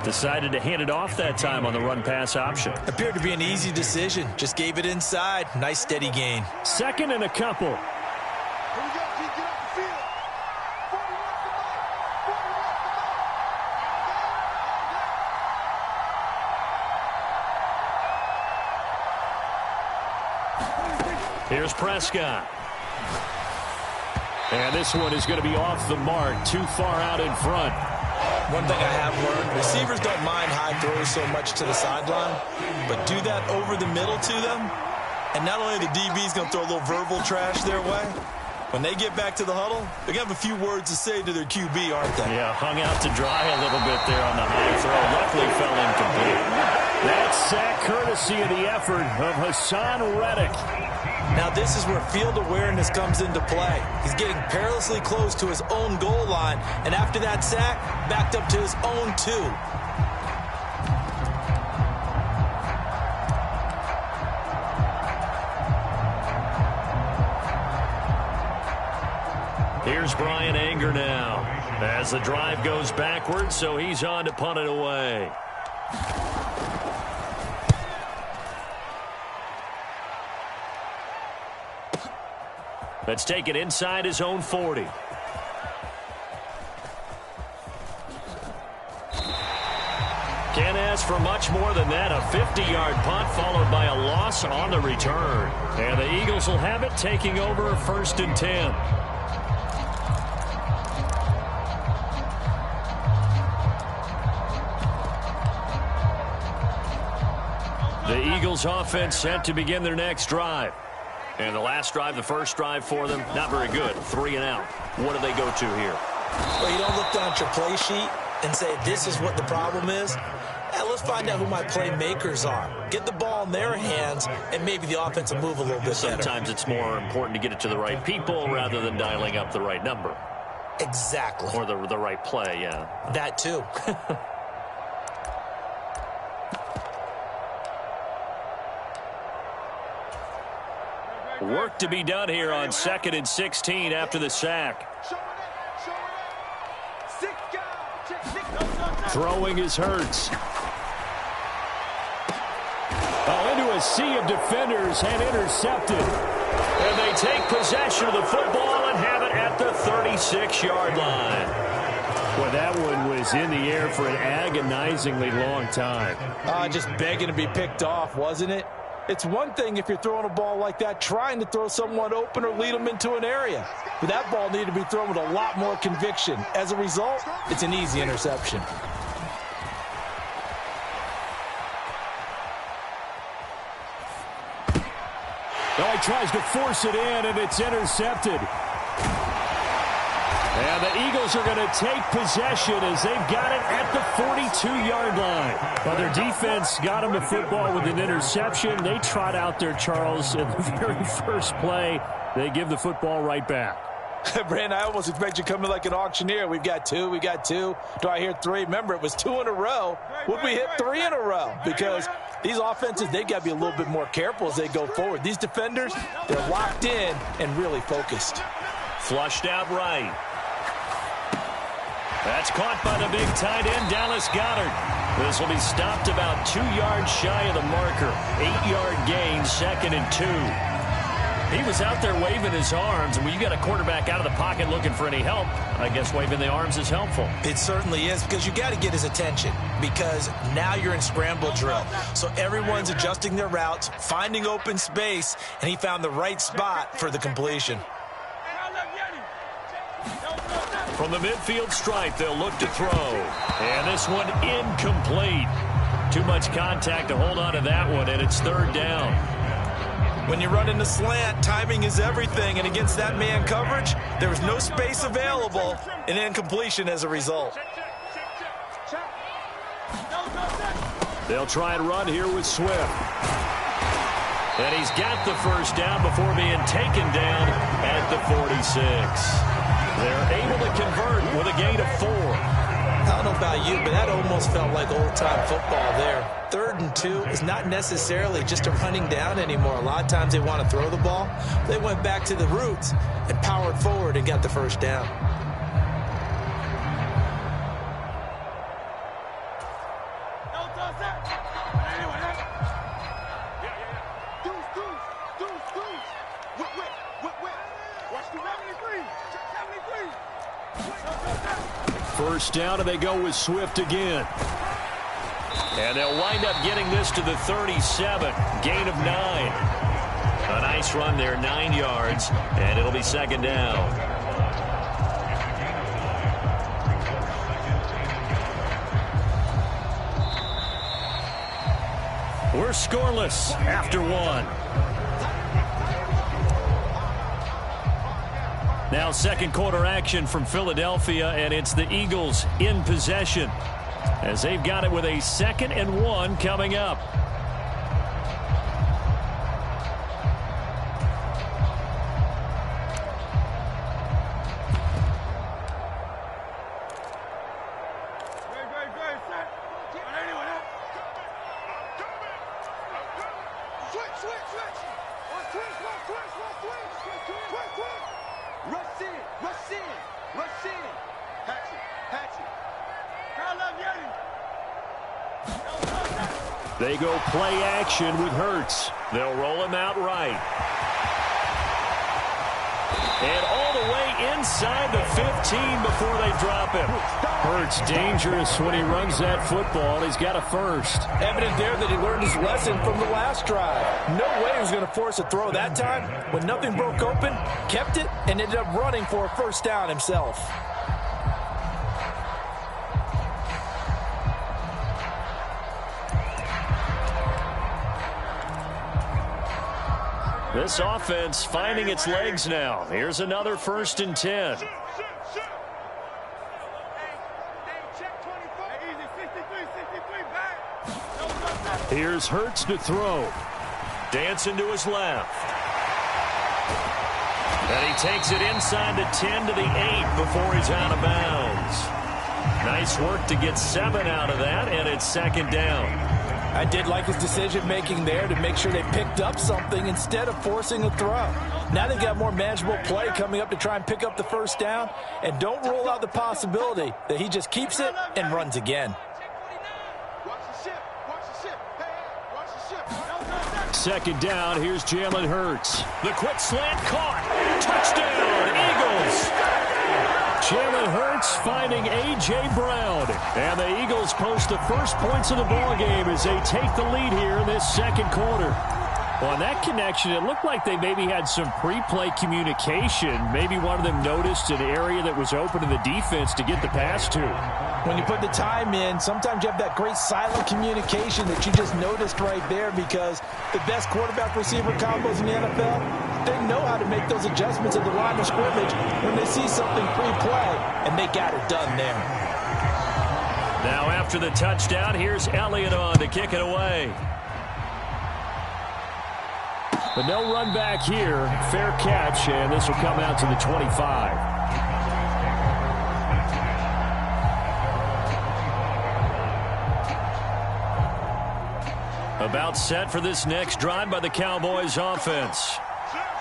Decided to hand it off that time on the run-pass option. Appeared to be an easy decision. Just gave it inside. Nice steady gain. 2nd and a couple. Here we go, G. Get off the field. 40 off the ball. 40 off the ball. Here's Prescott. And this one is going to be off the mark, too far out in front. One thing I have learned, receivers don't mind high throws so much to the sideline, but do that over the middle to them, and not only the DB's going to throw a little verbal trash their way, when they get back to the huddle, they're going to have a few words to say to their QB, aren't they? Yeah, hung out to dry a little bit there on the high throw. Luckily fell incomplete. That sack courtesy of the effort of Hassan Reddick. Now this is where field awareness comes into play. He's getting perilously close to his own goal line, and after that sack, backed up to his own 2. Here's Brian Anger now as the drive goes backwards, so he's on to punt it away. Let's take it inside his own 40. Can't ask for much more than that. A 50-yard punt followed by a loss on the return. And the Eagles will have it, taking over 1st and 10. The Eagles offense set to begin their next drive. And the last drive, the first drive for them, not very good. 3 and out. What do they go to here? Well, you don't look down at your play sheet and say, this is what the problem is. Let's find out who my playmakers are. Get the ball in their hands, and maybe the offense will move a little bit better. Sometimes it's more important to get it to the right people rather than dialing up the right number. Exactly. Or the right play, yeah. That too. Work to be done here on 2nd and 16 after the sack. Throwing is Hurts. Into a sea of defenders and intercepted. And they take possession of the football and have it at the 36-yard line. Well, that one was in the air for an agonizingly long time. Just begging to be picked off, wasn't it? It's one thing if you're throwing a ball like that, trying to throw someone open or lead them into an area. But that ball needed to be thrown with a lot more conviction. As a result, it's an easy interception. Oh, he tries to force it in, and it's intercepted. And the Eagles are going to take possession as they've got it at the 42-yard line. Well, their defense got them the football with an interception. They trot out there, Charles, in the very first play. They give the football right back. Brandon, I almost expect you coming like an auctioneer. We've got 2, we got 2. Do I hear 3? Remember, it was 2 in a row. Would we hit 3 in a row? Because these offenses, they've got to be a little bit more careful as they go forward. These defenders, they're locked in and really focused. Flushed out right. That's caught by the big tight end, Dallas Goedert. This will be stopped about 2 yards shy of the marker. 8-yard gain, 2nd and 2. He was out there waving his arms, and when you got a quarterback out of the pocket looking for any help, I guess waving the arms is helpful. It certainly is, because you got to get his attention, because now you're in scramble drill. So everyone's adjusting their routes, finding open space, and he found the right spot for the completion. From the midfield stripe, they'll look to throw. And this one incomplete. Too much contact to hold on to that one, and it's 3rd down. When you run in the slant, timing is everything, and against that man coverage, there was no space available, and incompletion as a result. They'll try and run here with Swift. And he's got the first down before being taken down at the 46. They're able to convert with a gain of 4. I don't know about you, but that almost felt like old-time football there. 3rd and 2 is not necessarily just a running down anymore. A lot of times they want to throw the ball. They went back to the roots and powered forward and got the first down. First down, and they go with Swift again. And they'll wind up getting this to the 37. Gain of 9. A nice run there, 9 yards, and it'll be second down. We're scoreless after 1. Now second quarter action from Philadelphia, and it's the Eagles in possession as they've got it with a 2nd and 1 coming up. They go play action with Hurts. They'll roll him out right. And all the way inside the 15 before they drop him. Hurts dangerous when he runs that football. He's got a first. Evident there that he learned his lesson from the last drive. No way he was going to force a throw that time. When nothing broke open, kept it, and ended up running for a first down himself. This offense finding its legs now. Here's another 1st and 10. Here's Hurts to throw. Dancing to his left. And he takes it inside the 10 to the 8 before he's out of bounds. Nice work to get 7 out of that, and it's second down. I did like his decision-making there to make sure they picked up something instead of forcing a throw. Now they've got more manageable play coming up to try and pick up the first down, and don't rule out the possibility that he just keeps it and runs again. Second down, here's Jalen Hurts. The quick slant caught. Touchdown, Eagles. Jalen Hurts finding A.J. Brown. And the Eagles post the first points of the ballgame as they take the lead here in this second quarter. On that connection, it looked like they maybe had some pre-play communication. Maybe one of them noticed an area that was open to the defense to get the pass to. When you put the time in, sometimes you have that great silent communication that you just noticed right there, because the best quarterback-receiver combos in the NFL, they know how to make those adjustments at the line of scrimmage when they see something pre-play, and they got it done there. Now after the touchdown, here's Elliott on to kick it away. But no run back here. Fair catch, and this will come out to the 25. About set for this next drive by the Cowboys offense.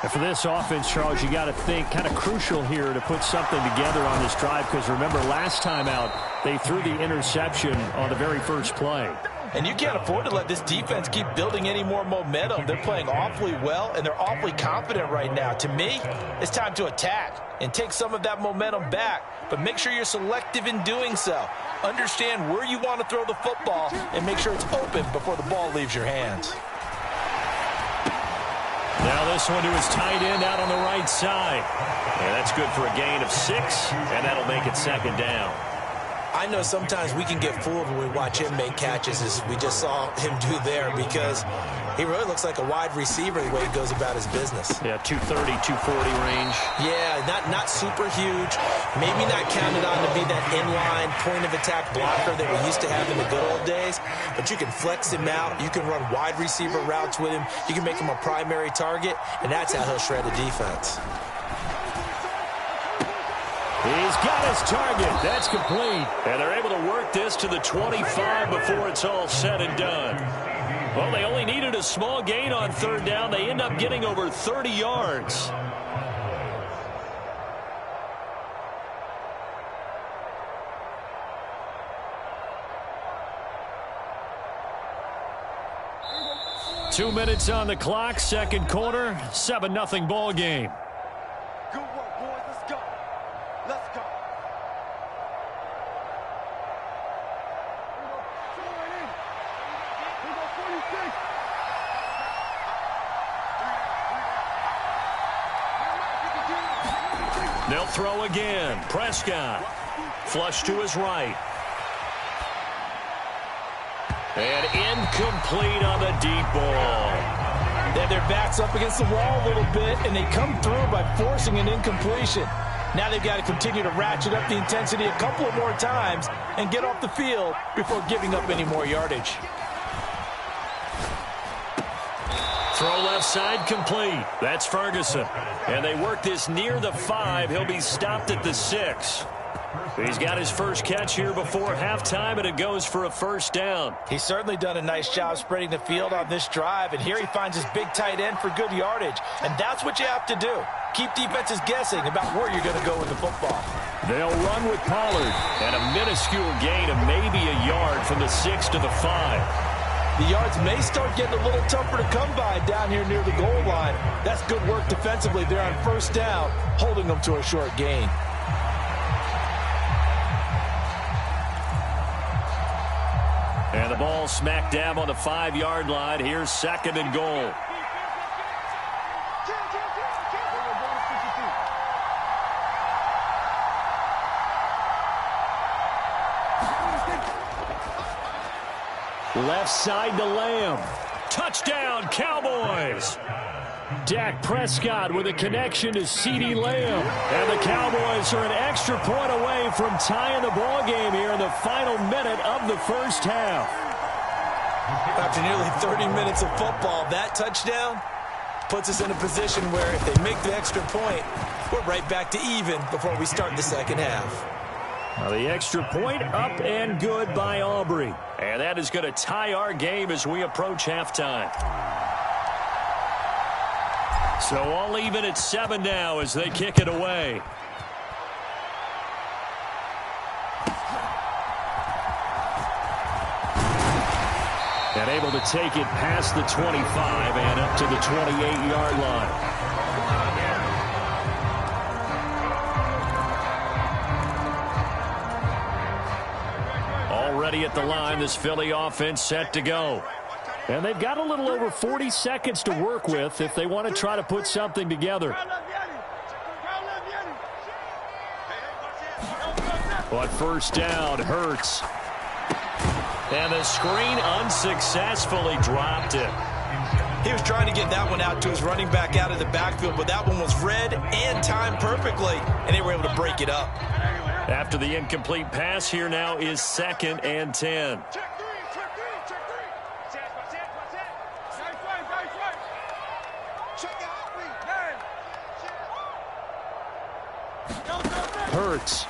And for this offense, Charles, you got to think kind of crucial here to put something together on this drive, because remember last time out they threw the interception on the very first play. And you can't afford to let this defense keep building any more momentum. They're playing awfully well, and they're awfully confident right now. To me, it's time to attack and take some of that momentum back. But make sure you're selective in doing so. Understand where you want to throw the football and make sure it's open before the ball leaves your hands. Now this one to his tight end out on the right side. And that's good for a gain of 6, and that'll make it second down. I know sometimes we can get fooled when we watch him make catches, as we just saw him do there, because he really looks like a wide receiver the way he goes about his business. Yeah, 230, 240 range. Yeah, not super huge. Maybe not counted on to be that inline point-of-attack blocker that we used to have in the good old days, but you can flex him out. You can run wide receiver routes with him. You can make him a primary target, and that's how he'll shred a defense. He's got his target. That's complete. And they're able to work this to the 25 before it's all said and done. Well, they only needed a small gain on third down. They end up getting over 30 yards. Two minutes on the clock, second quarter, 7-0 ball game. Good work, boys. Let's go. Let's go. Here we go, 46. They'll throw again. Prescott. Flush to his right. And incomplete on the deep ball. They have their backs up against the wall a little bit, and they come through by forcing an incompletion. Now they've got to continue to ratchet up the intensity a couple of more times and get off the field before giving up any more yardage. Throw left side complete. That's Ferguson. And they work this near the 5. He'll be stopped at the 6. He's got his first catch here before halftime, and it goes for a first down. He's certainly done a nice job spreading the field on this drive, and here he finds his big tight end for good yardage. And that's what you have to do. Keep defenses guessing about where you're going to go with the football. They'll run with Pollard, and a minuscule gain of maybe a yard from the 6 to the 5. The yards may start getting a little tougher to come by down here near the goal line. That's good work defensively there on first down, holding them to a short gain. And the ball smack dab on the 5-yard line. Here's second and goal. Left side to Lamb. Touchdown, Cowboys. Dak Prescott with a connection to CeeDee Lamb. And the Cowboys are an extra point away from tying the ball game here in the final minute of the first half. After nearly 30 minutes of football, that touchdown puts us in a position where if they make the extra point, we're right back to even before we start the second half. Now the extra point up and good by Aubrey. And that is going to tie our game as we approach halftime. So all even at 7 now as they kick it away. And able to take it past the 25 and up to the 28-yard line. Already at the line, this Philly offense set to go. And they've got a little over 40 seconds to work with if they want to try to put something together. But first down, Hurts. And the screen unsuccessfully dropped it. He was trying to get that one out to his running back out of the backfield, but that one was read and timed perfectly, and they were able to break it up. After the incomplete pass, here now is 2nd and 10. Hurts.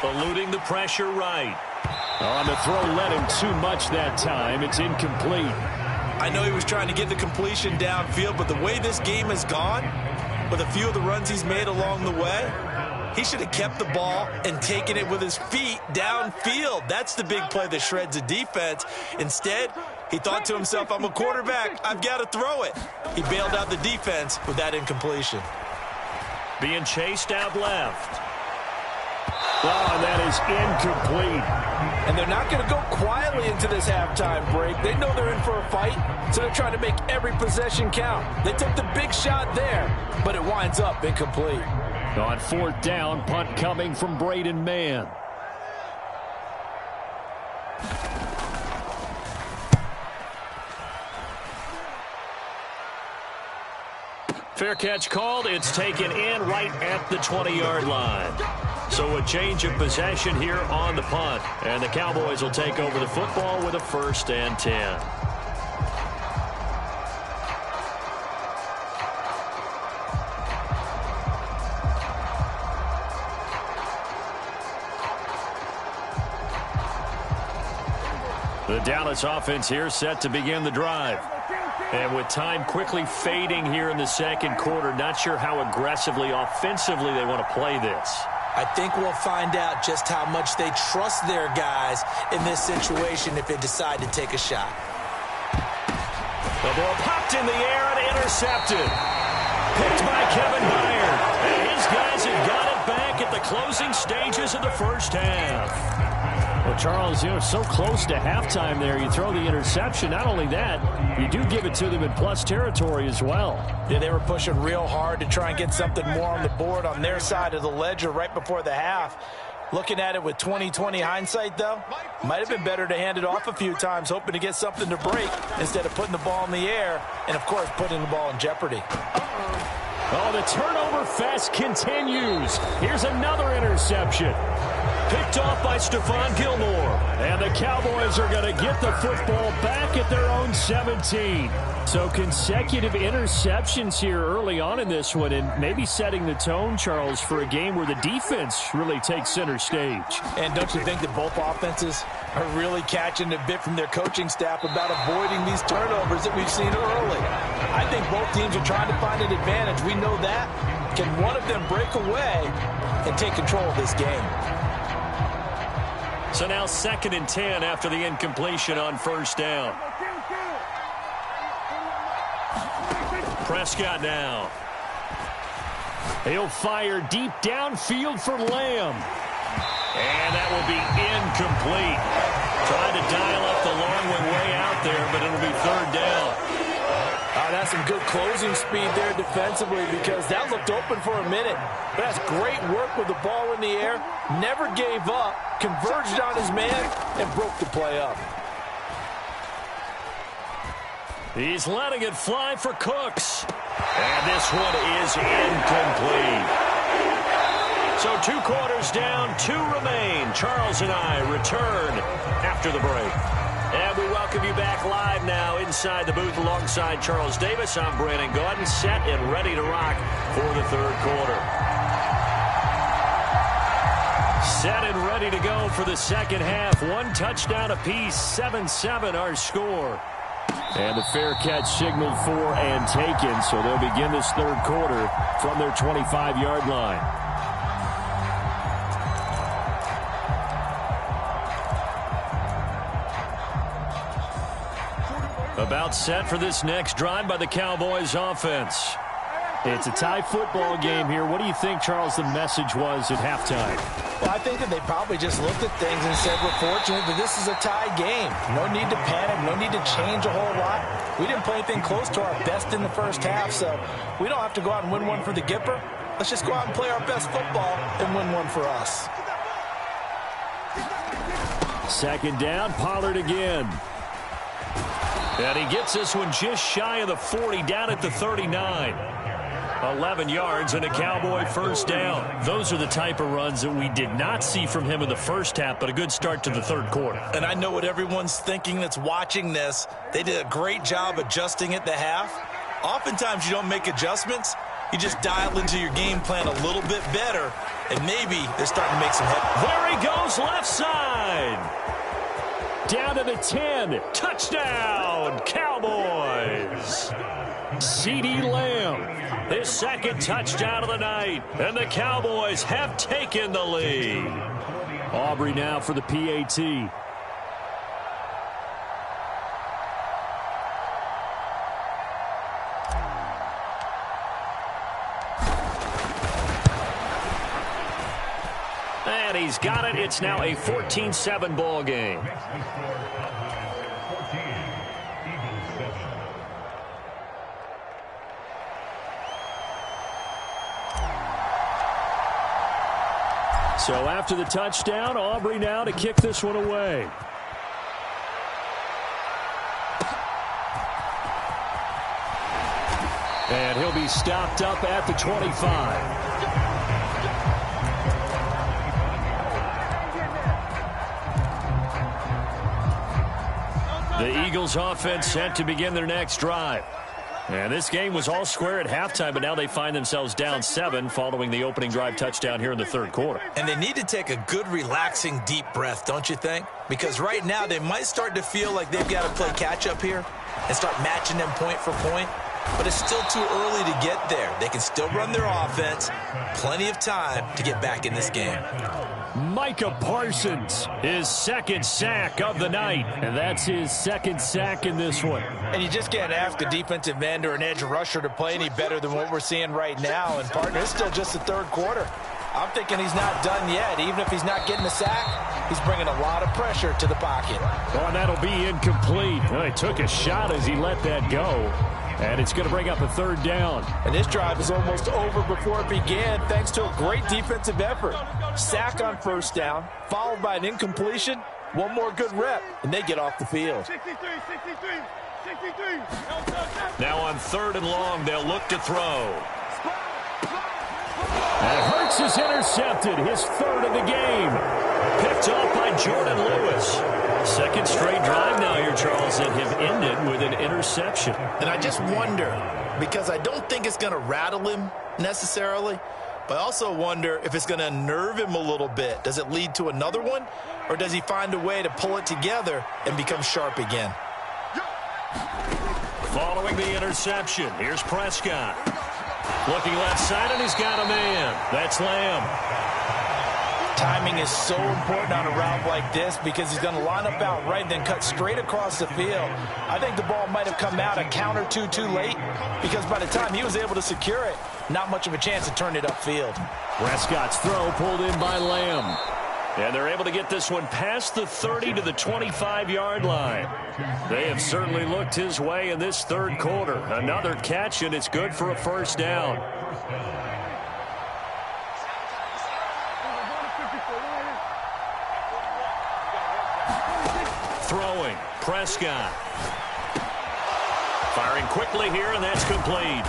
Eluding the pressure right. On the throw, led him too much that time. It's incomplete. I know he was trying to get the completion downfield, but the way this game has gone, with a few of the runs he's made along the way, he should have kept the ball and taken it with his feet downfield. That's the big play that shreds a defense. Instead, he thought to himself, I'm a quarterback. I've got to throw it. He bailed out the defense with that incompletion. Being chased out left. Oh, and that is incomplete. And they're not going to go quietly into this halftime break. They know they're in for a fight, so they're trying to make every possession count. They took the big shot there, but it winds up incomplete. On 4th down, punt coming from Braden Mann. Fair catch called. It's taken in right at the 20-yard line. So a change of possession here on the punt. And the Cowboys will take over the football with a 1st and 10. The Dallas offense here set to begin the drive. And with time quickly fading here in the second quarter, not sure how aggressively, offensively they want to play this. I think we'll find out just how much they trust their guys in this situation if they decide to take a shot. The ball popped in the air and intercepted. Picked by Kevin Byard. And his guys have got it back at the closing stages of the first half. Well, Charles, you're so close to halftime there. You throw the interception. Not only that, you do give it to them in plus territory as well. Yeah, they were pushing real hard to try and get something more on the board on their side of the ledger right before the half. Looking at it with 20/20 hindsight, though, might have been better to hand it off a few times, hoping to get something to break instead of putting the ball in the air and, of course, putting the ball in jeopardy. Oh, the turnover fest continues. Here's another interception. Picked off by Stephon Gilmore. And the Cowboys are going to get the football back at their own 17. So consecutive interceptions here early on in this one, and maybe setting the tone, Charles, for a game where the defense really takes center stage. And don't you think that both offenses are really catching a bit from their coaching staff about avoiding these turnovers that we've seen early? I think both teams are trying to find an advantage. We know that. Can one of them break away and take control of this game? So now 2nd and 10 after the incompletion on 1st down. Prescott now. He'll fire deep downfield for Lamb. And that will be incomplete. Trying to dial up the long one way out there, but it'll be 3rd down. That's some good closing speed there defensively because that looked open for a minute. But that's great work with the ball in the air. Never gave up, converged on his man, and broke the play up. He's letting it fly for Cooks. And this one is incomplete. So 2 quarters down, 2 remain. Charles and I return after the break. And we welcome you back live now inside the booth alongside Charles Davis. I'm Brandon Gaudin, set and ready to rock for the 3rd quarter. Set and ready to go for the 2nd half. 1 touchdown apiece, 7-7 our score. And the fair catch signaled for and taken, so they'll begin this 3rd quarter from their 25-yard line. About set for this next drive by the Cowboys offense. It's a tie football game here. What do you think, Charles, the message was at halftime? Well, I think that they probably just looked at things and said, we're fortunate that this is a tie game. No need to panic, no need to change a whole lot. We didn't play anything close to our best in the first half, so we don't have to go out and win one for the Gipper. Let's just go out and play our best football and win one for us. 2nd down, Pollard again. And he gets this one just shy of the 40, down at the 39. 11 yards and a Cowboy 1st down. Those are the type of runs that we did not see from him in the first half, but a good start to the 3rd quarter. And I know what everyone's thinking that's watching this. They did a great job adjusting at the half. Oftentimes you don't make adjustments. You just dial into your game plan a little bit better, and maybe they're starting to make some head. There he goes, left side. Down to the 10. Touchdown, Cowboys. CeeDee Lamb, his 2nd touchdown of the night. And the Cowboys have taken the lead. Aubrey now for the PAT. And he's got it. It's now a 14-7 ball game. So after the touchdown, Aubrey now to kick this one away. And he'll be stopped up at the 25. The Eagles offense set to begin their next drive. And this game was all square at halftime, but now they find themselves down 7 following the opening drive touchdown here in the third quarter. And they need to take a good, relaxing, deep breath, don't you think? Because right now they might start to feel like they've got to play catch-up here and start matching them point for point. But it's still too early to get there. They can still run their offense. Plenty of time to get back in this game. Micah Parsons, his second sack of the night. And that's his second sack in this one. And you just can't ask a defensive end or an edge rusher to play any better than what we're seeing right now. And, partner, it's still just the third quarter. I'm thinking he's not done yet. Even if he's not getting the sack, he's bringing a lot of pressure to the pocket. Oh, and that'll be incomplete. Well, he took a shot as he let that go. And it's going to bring up a third down. And this drive is almost over before it began thanks to a great defensive effort. Sack on first down, followed by an incompletion. One more good rep, and they get off the field. 63. Now on third and long, they'll look to throw. And Hurts is intercepted, his third of the game. Picked off by Jordan Lewis. Second straight drive now here, Charles, and have ended with an interception. And I just wonder, because I don't think it's going to rattle him necessarily, but I also wonder if it's going to unnerve him a little bit. Does it lead to another one, or does he find a way to pull it together and become sharp again? Following the interception, here's Prescott. Looking left side, and he's got a man. That's Lamb. Timing is so important on a route like this because he's going to line up out right and then cut straight across the field. I think the ball might have come out a count or two too late because by the time he was able to secure it, not much of a chance to turn it upfield. Prescott's throw pulled in by Lamb. And they're able to get this one past the 30 to the 25-yard line. They have certainly looked his way in this third quarter. Another catch, and it's good for a first down. Throwing, Prescott. Firing quickly here, and that's complete.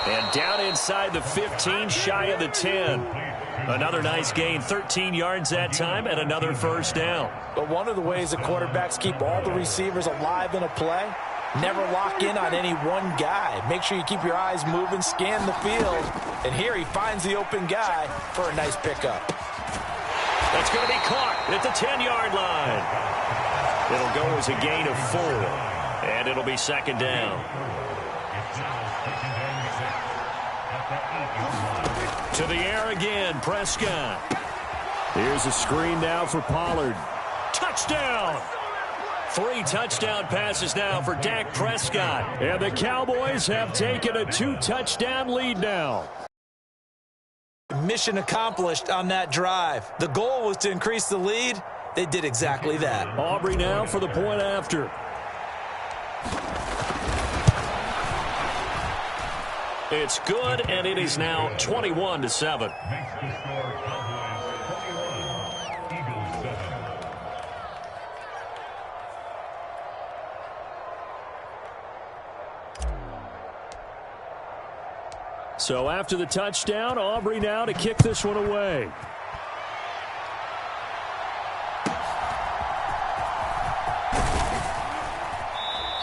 And down inside the 15, shy of the 10. Another nice gain, 13 yards that time, and another first down. But one of the ways the quarterbacks keep all the receivers alive in a play, never lock in on any one guy. Make sure you keep your eyes moving, scan the field. And here he finds the open guy for a nice pickup. That's going to be caught at the 10-yard line. It'll go as a gain of 4, and it'll be second down. To the air again, Prescott. Here's a screen now for Pollard. Touchdown! 3 touchdown passes now for Dak Prescott. And the Cowboys have taken a 2-touchdown lead now. Mission accomplished on that drive. The goal was to increase the lead. They did exactly that. Aubrey now for the point after. It's good, and it is now 21-7. So after the touchdown, Aubrey now to kick this one away.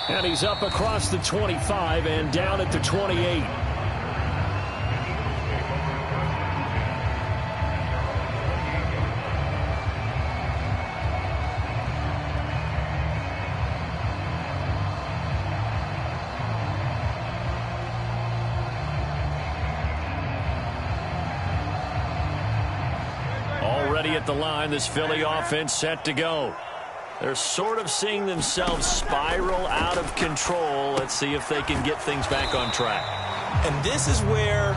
And he's up across the 25 and down at the 28. Already at the line, this Philly offense set to go. They're sort of seeing themselves spiral out of control. Let's see if they can get things back on track. And this is where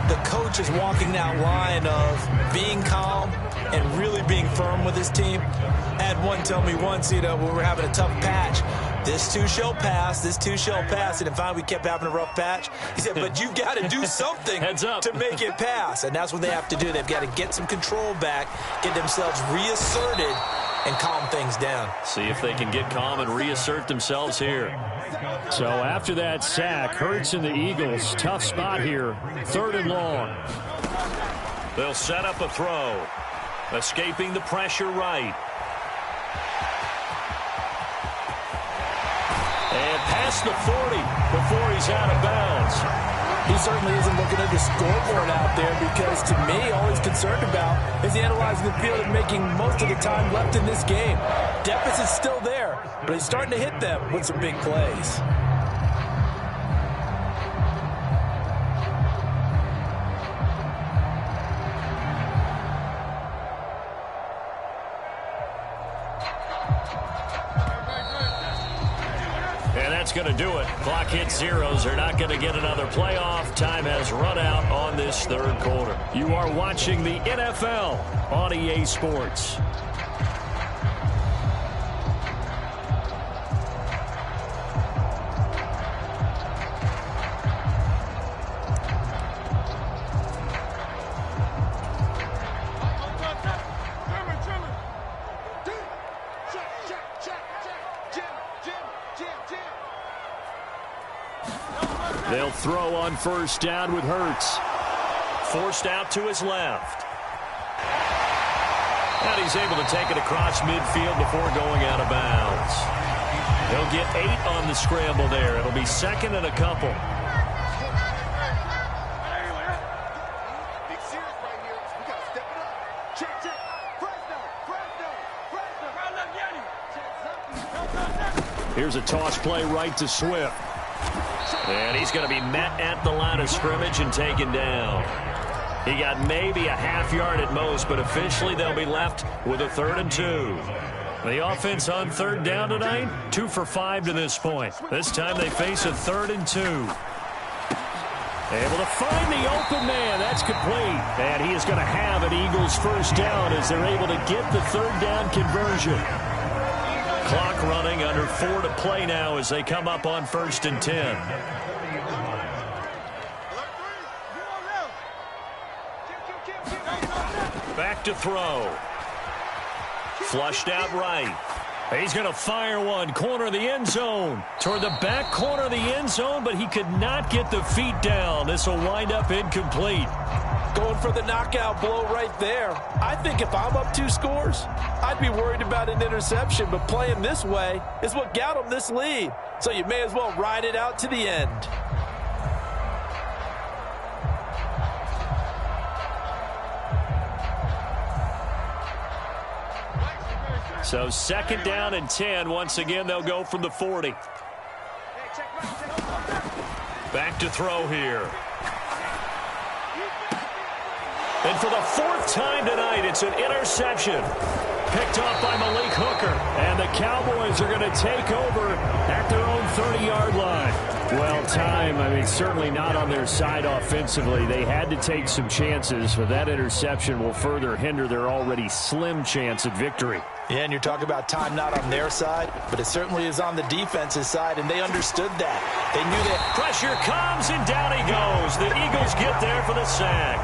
the coach is walking that line of being calm and really being firm with his team. I had one tell me once, when we were having a tough patch, this too shall pass, this too shall pass. And finally we kept having a rough patch. He said, but you've got to do something to make it pass. And that's what they have to do. They've got to get some control back, get themselves reasserted, and calm things down. See if they can get calm and reassert themselves here. So after that sack, Hurts and the Eagles, tough spot here, 3rd and long. They'll set up a throw. Escaping the pressure right. And past the 40 before he's out of bounds. He certainly isn't looking at the scoreboard out there because, to me, all he's concerned about is analyzing the field and making most of the time left in this game. Deficit's still there, but he's starting to hit them with some big plays. Going to do it. Clock hits zeros. They're not going to get another playoff. Time has run out on this 3rd quarter. You are watching the NFL on EA Sports. They'll throw on 1st down with Hurts. Forced out to his left. And he's able to take it across midfield before going out of bounds. He'll get 8 on the scramble there. It'll be 2nd and a couple. Here's a toss play right to Swift. And he's going to be met at the line of scrimmage and taken down. He got maybe a half yard at most, but officially they'll be left with a 3rd and 2. The offense on 3rd down tonight, 2 for 5 to this point. This time they face a 3rd and 2. Able to find the open man. That's complete. And he is going to have an Eagles 1st down as they're able to get the 3rd down conversion. Clock running, under 4 to play now as they come up on 1st and 10. Back to throw. Flushed out right. He's going to fire one. Corner of the end zone. Toward the back corner of the end zone, but he could not get the feet down. This will wind up incomplete. Going for the knockout blow right there. I think if I'm up 2 scores, I'd be worried about an interception, but playing this way is what got him this lead. So you may as well ride it out to the end. So 2nd down and 10. Once again, they'll go from the 40. Back to throw here. And for the 4th time tonight, it's an interception. Picked off by Malik Hooker. And the Cowboys are going to take over at their own 30-yard line. Well, certainly not on their side offensively. They had to take some chances, but that interception will further hinder their already slim chance at victory. Yeah, and you're talking about time not on their side, but it certainly is on the defense's side, and they understood that. They knew that. Pressure comes, and down he goes. The Eagles get there for the sack.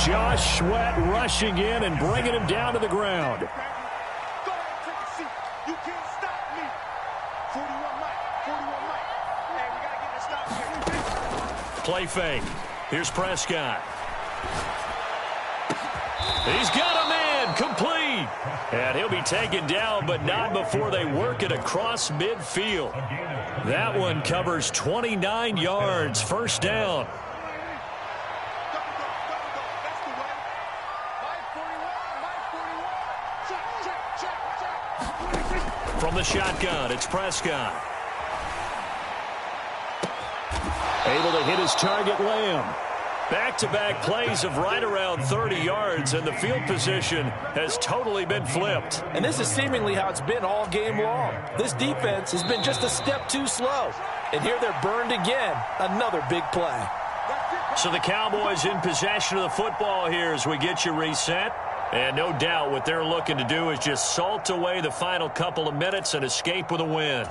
Josh Sweat rushing in and bringing him down to the ground. Go ahead, take a seat. You can't stop me. 41 Mike. 41 Mike. Hey, we got to get this stop here. Play fake. Here's Prescott. He's got a man. Complete. And he'll be taken down, but not before they work it across midfield. That one covers 29 yards. 1st down. From the shotgun, it's Prescott. Able to hit his target, Lamb. Back-to-back plays of right around 30 yards, and the field position has totally been flipped. And this is seemingly how it's been all game long. This defense has been just a step too slow. And here they're burned again. Another big play. So the Cowboys in possession of the football here as we get you reset. And no doubt what they're looking to do is just salt away the final couple of minutes and escape with a win.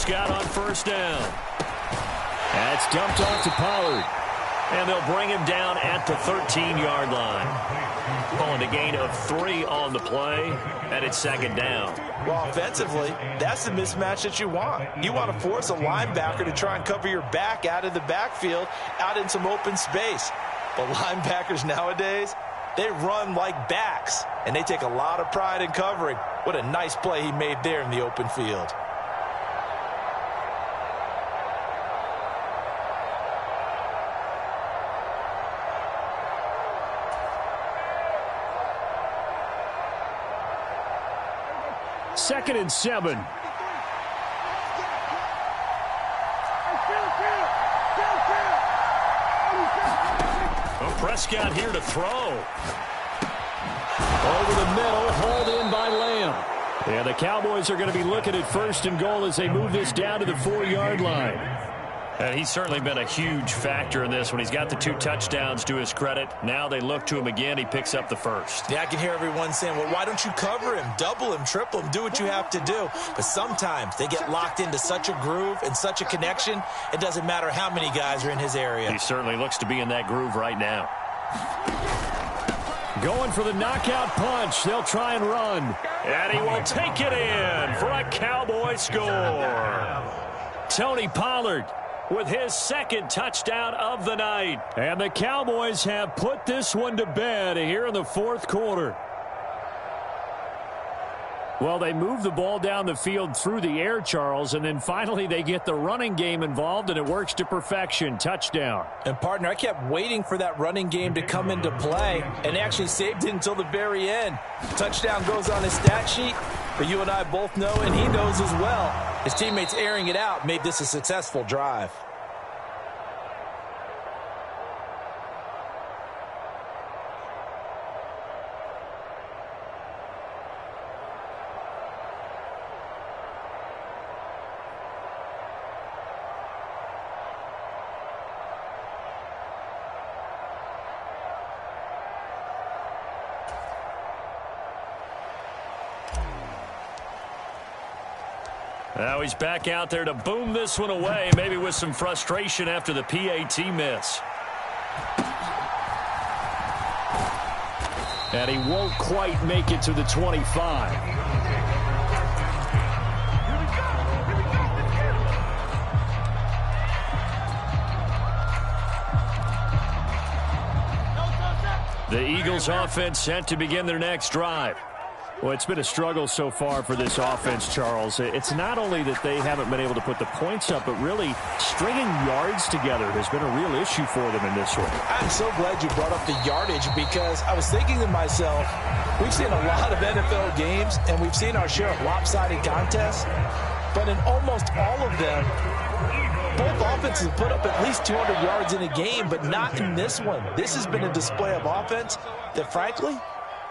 Prescott on first down. That's dumped off to Pollard. And they'll bring him down at the 13-yard line. Calling a gain of 3 on the play, and it's second down. Well, offensively, that's the mismatch that you want. You want to force a linebacker to try and cover your back out of the backfield, out in some open space. But linebackers nowadays, they run like backs, and they take a lot of pride in covering. What a nice play he made there in the open field. Second and 7. Well, Prescott here to throw. Over the middle, hauled in by Lamb. And the Cowboys are going to be looking at first and goal as they move this down to the 4-yard line. And he's certainly been a huge factor in this when he's got the 2 touchdowns to his credit. Now they look to him again. He picks up the first. Yeah, I can hear everyone saying, well, why don't you cover him, double him, triple him, do what you have to do. But sometimes they get locked into such a groove and such a connection, it doesn't matter how many guys are in his area. He certainly looks to be in that groove right now. Going for the knockout punch. They'll try and run. And he will take it in for a Cowboy score. Tony Pollard with his second touchdown of the night. And the Cowboys have put this one to bed here in the fourth quarter. Well, they move the ball down the field through the air, Charles, and then finally they get the running game involved, and it works to perfection. Touchdown. And, partner, I kept waiting for that running game to come into play and actually saved it until the very end. Touchdown goes on his stat sheet, but you and I both know, and he knows as well, his teammates airing it out made this a successful drive. Now he's back out there to boom this one away, maybe with some frustration after the PAT miss. And he won't quite make it to the 25. The Eagles offense set to begin their next drive. Well, it's been a struggle so far for this offense, Charles. It's not only that they haven't been able to put the points up, but really stringing yards together has been a real issue for them in this one. I'm so glad you brought up the yardage because I was thinking to myself, we've seen a lot of NFL games and we've seen our share of lopsided contests, but in almost all of them, both offenses put up at least 200 yards in a game, but not in this one. This has been a display of offense that, frankly,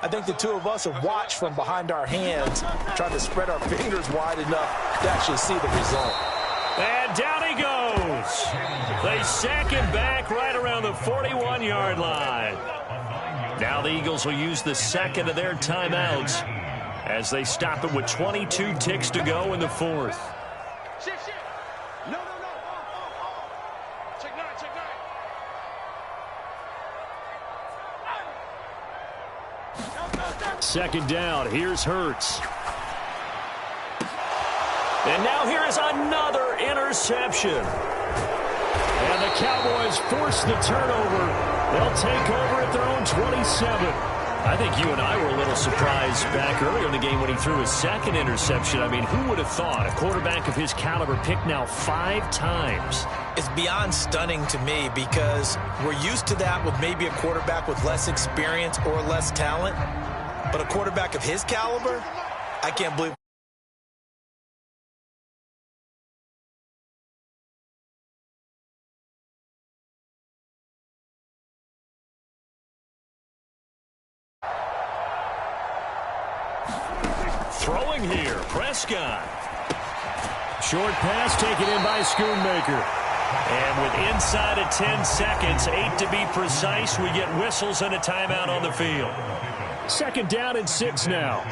I think the two of us have watched from behind our hands, trying to spread our fingers wide enough to actually see the result. And down he goes. They sack him back right around the 41-yard line. Now the Eagles will use the second of their timeouts as they stop it with 22 ticks to go in the fourth. Second down. Here's Hurts. And now here is another interception. And the Cowboys force the turnover. They'll take over at their own 27. I think you and I were a little surprised back earlier in the game when he threw his second interception. I mean, who would have thought a quarterback of his caliber picked now 5 times? It's beyond stunning to me because we're used to that with maybe a quarterback with less experience or less talent. But a quarterback of his caliber, I can't believe. Throwing here, Prescott. Short pass taken in by Schoonmaker. And with inside of 10 seconds, 8 to be precise, we get whistles and a timeout on the field. Second down and 6 now.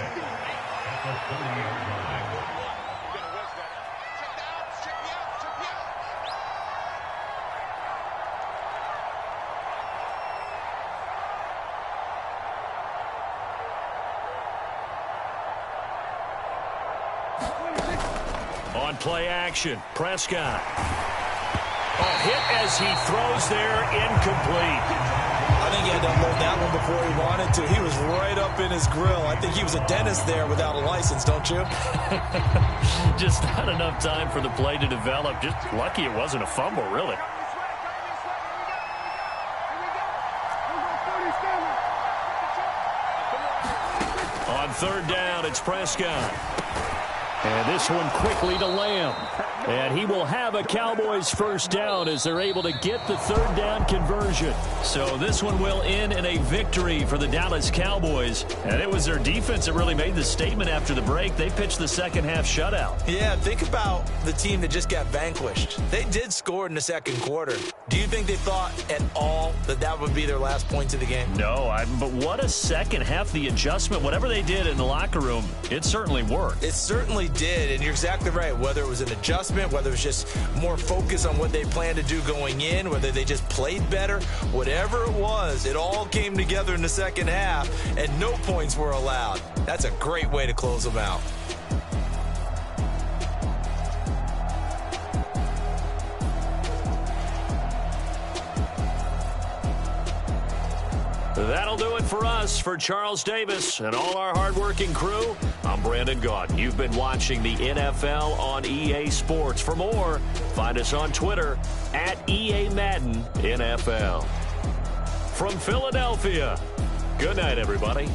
On play action, Prescott. A hit as he throws there, incomplete. I think he had to unload that one before he wanted to. He was right up in his grill. I think he was a dentist there without a license, don't you? Just not enough time for the play to develop. Just lucky it wasn't a fumble, really. On third down, it's Prescott. And this one quickly to Lamb. And he will have a Cowboys first down as they're able to get the third down conversion. So this one will end in a victory for the Dallas Cowboys. And it was their defense that really made the statement after the break. They pitched the second half shutout. Yeah, think about the team that just got vanquished. They did score in the second quarter. Do you think they thought at all that that would be their last points of the game? No, but what a second half. The adjustment, whatever they did in the locker room, it certainly worked. It certainly did, and you're exactly right. Whether it was an adjustment, whether it was just more focus on what they planned to do going in, whether they just played better, whatever it was, it all came together in the second half, and no points were allowed. That's a great way to close them out. That'll do it for us. For Charles Davis and all our hardworking crew, I'm Brandon Gaudin. You've been watching the NFL on EA Sports. For more, find us on Twitter at EA Madden NFL. From Philadelphia, good night, everybody.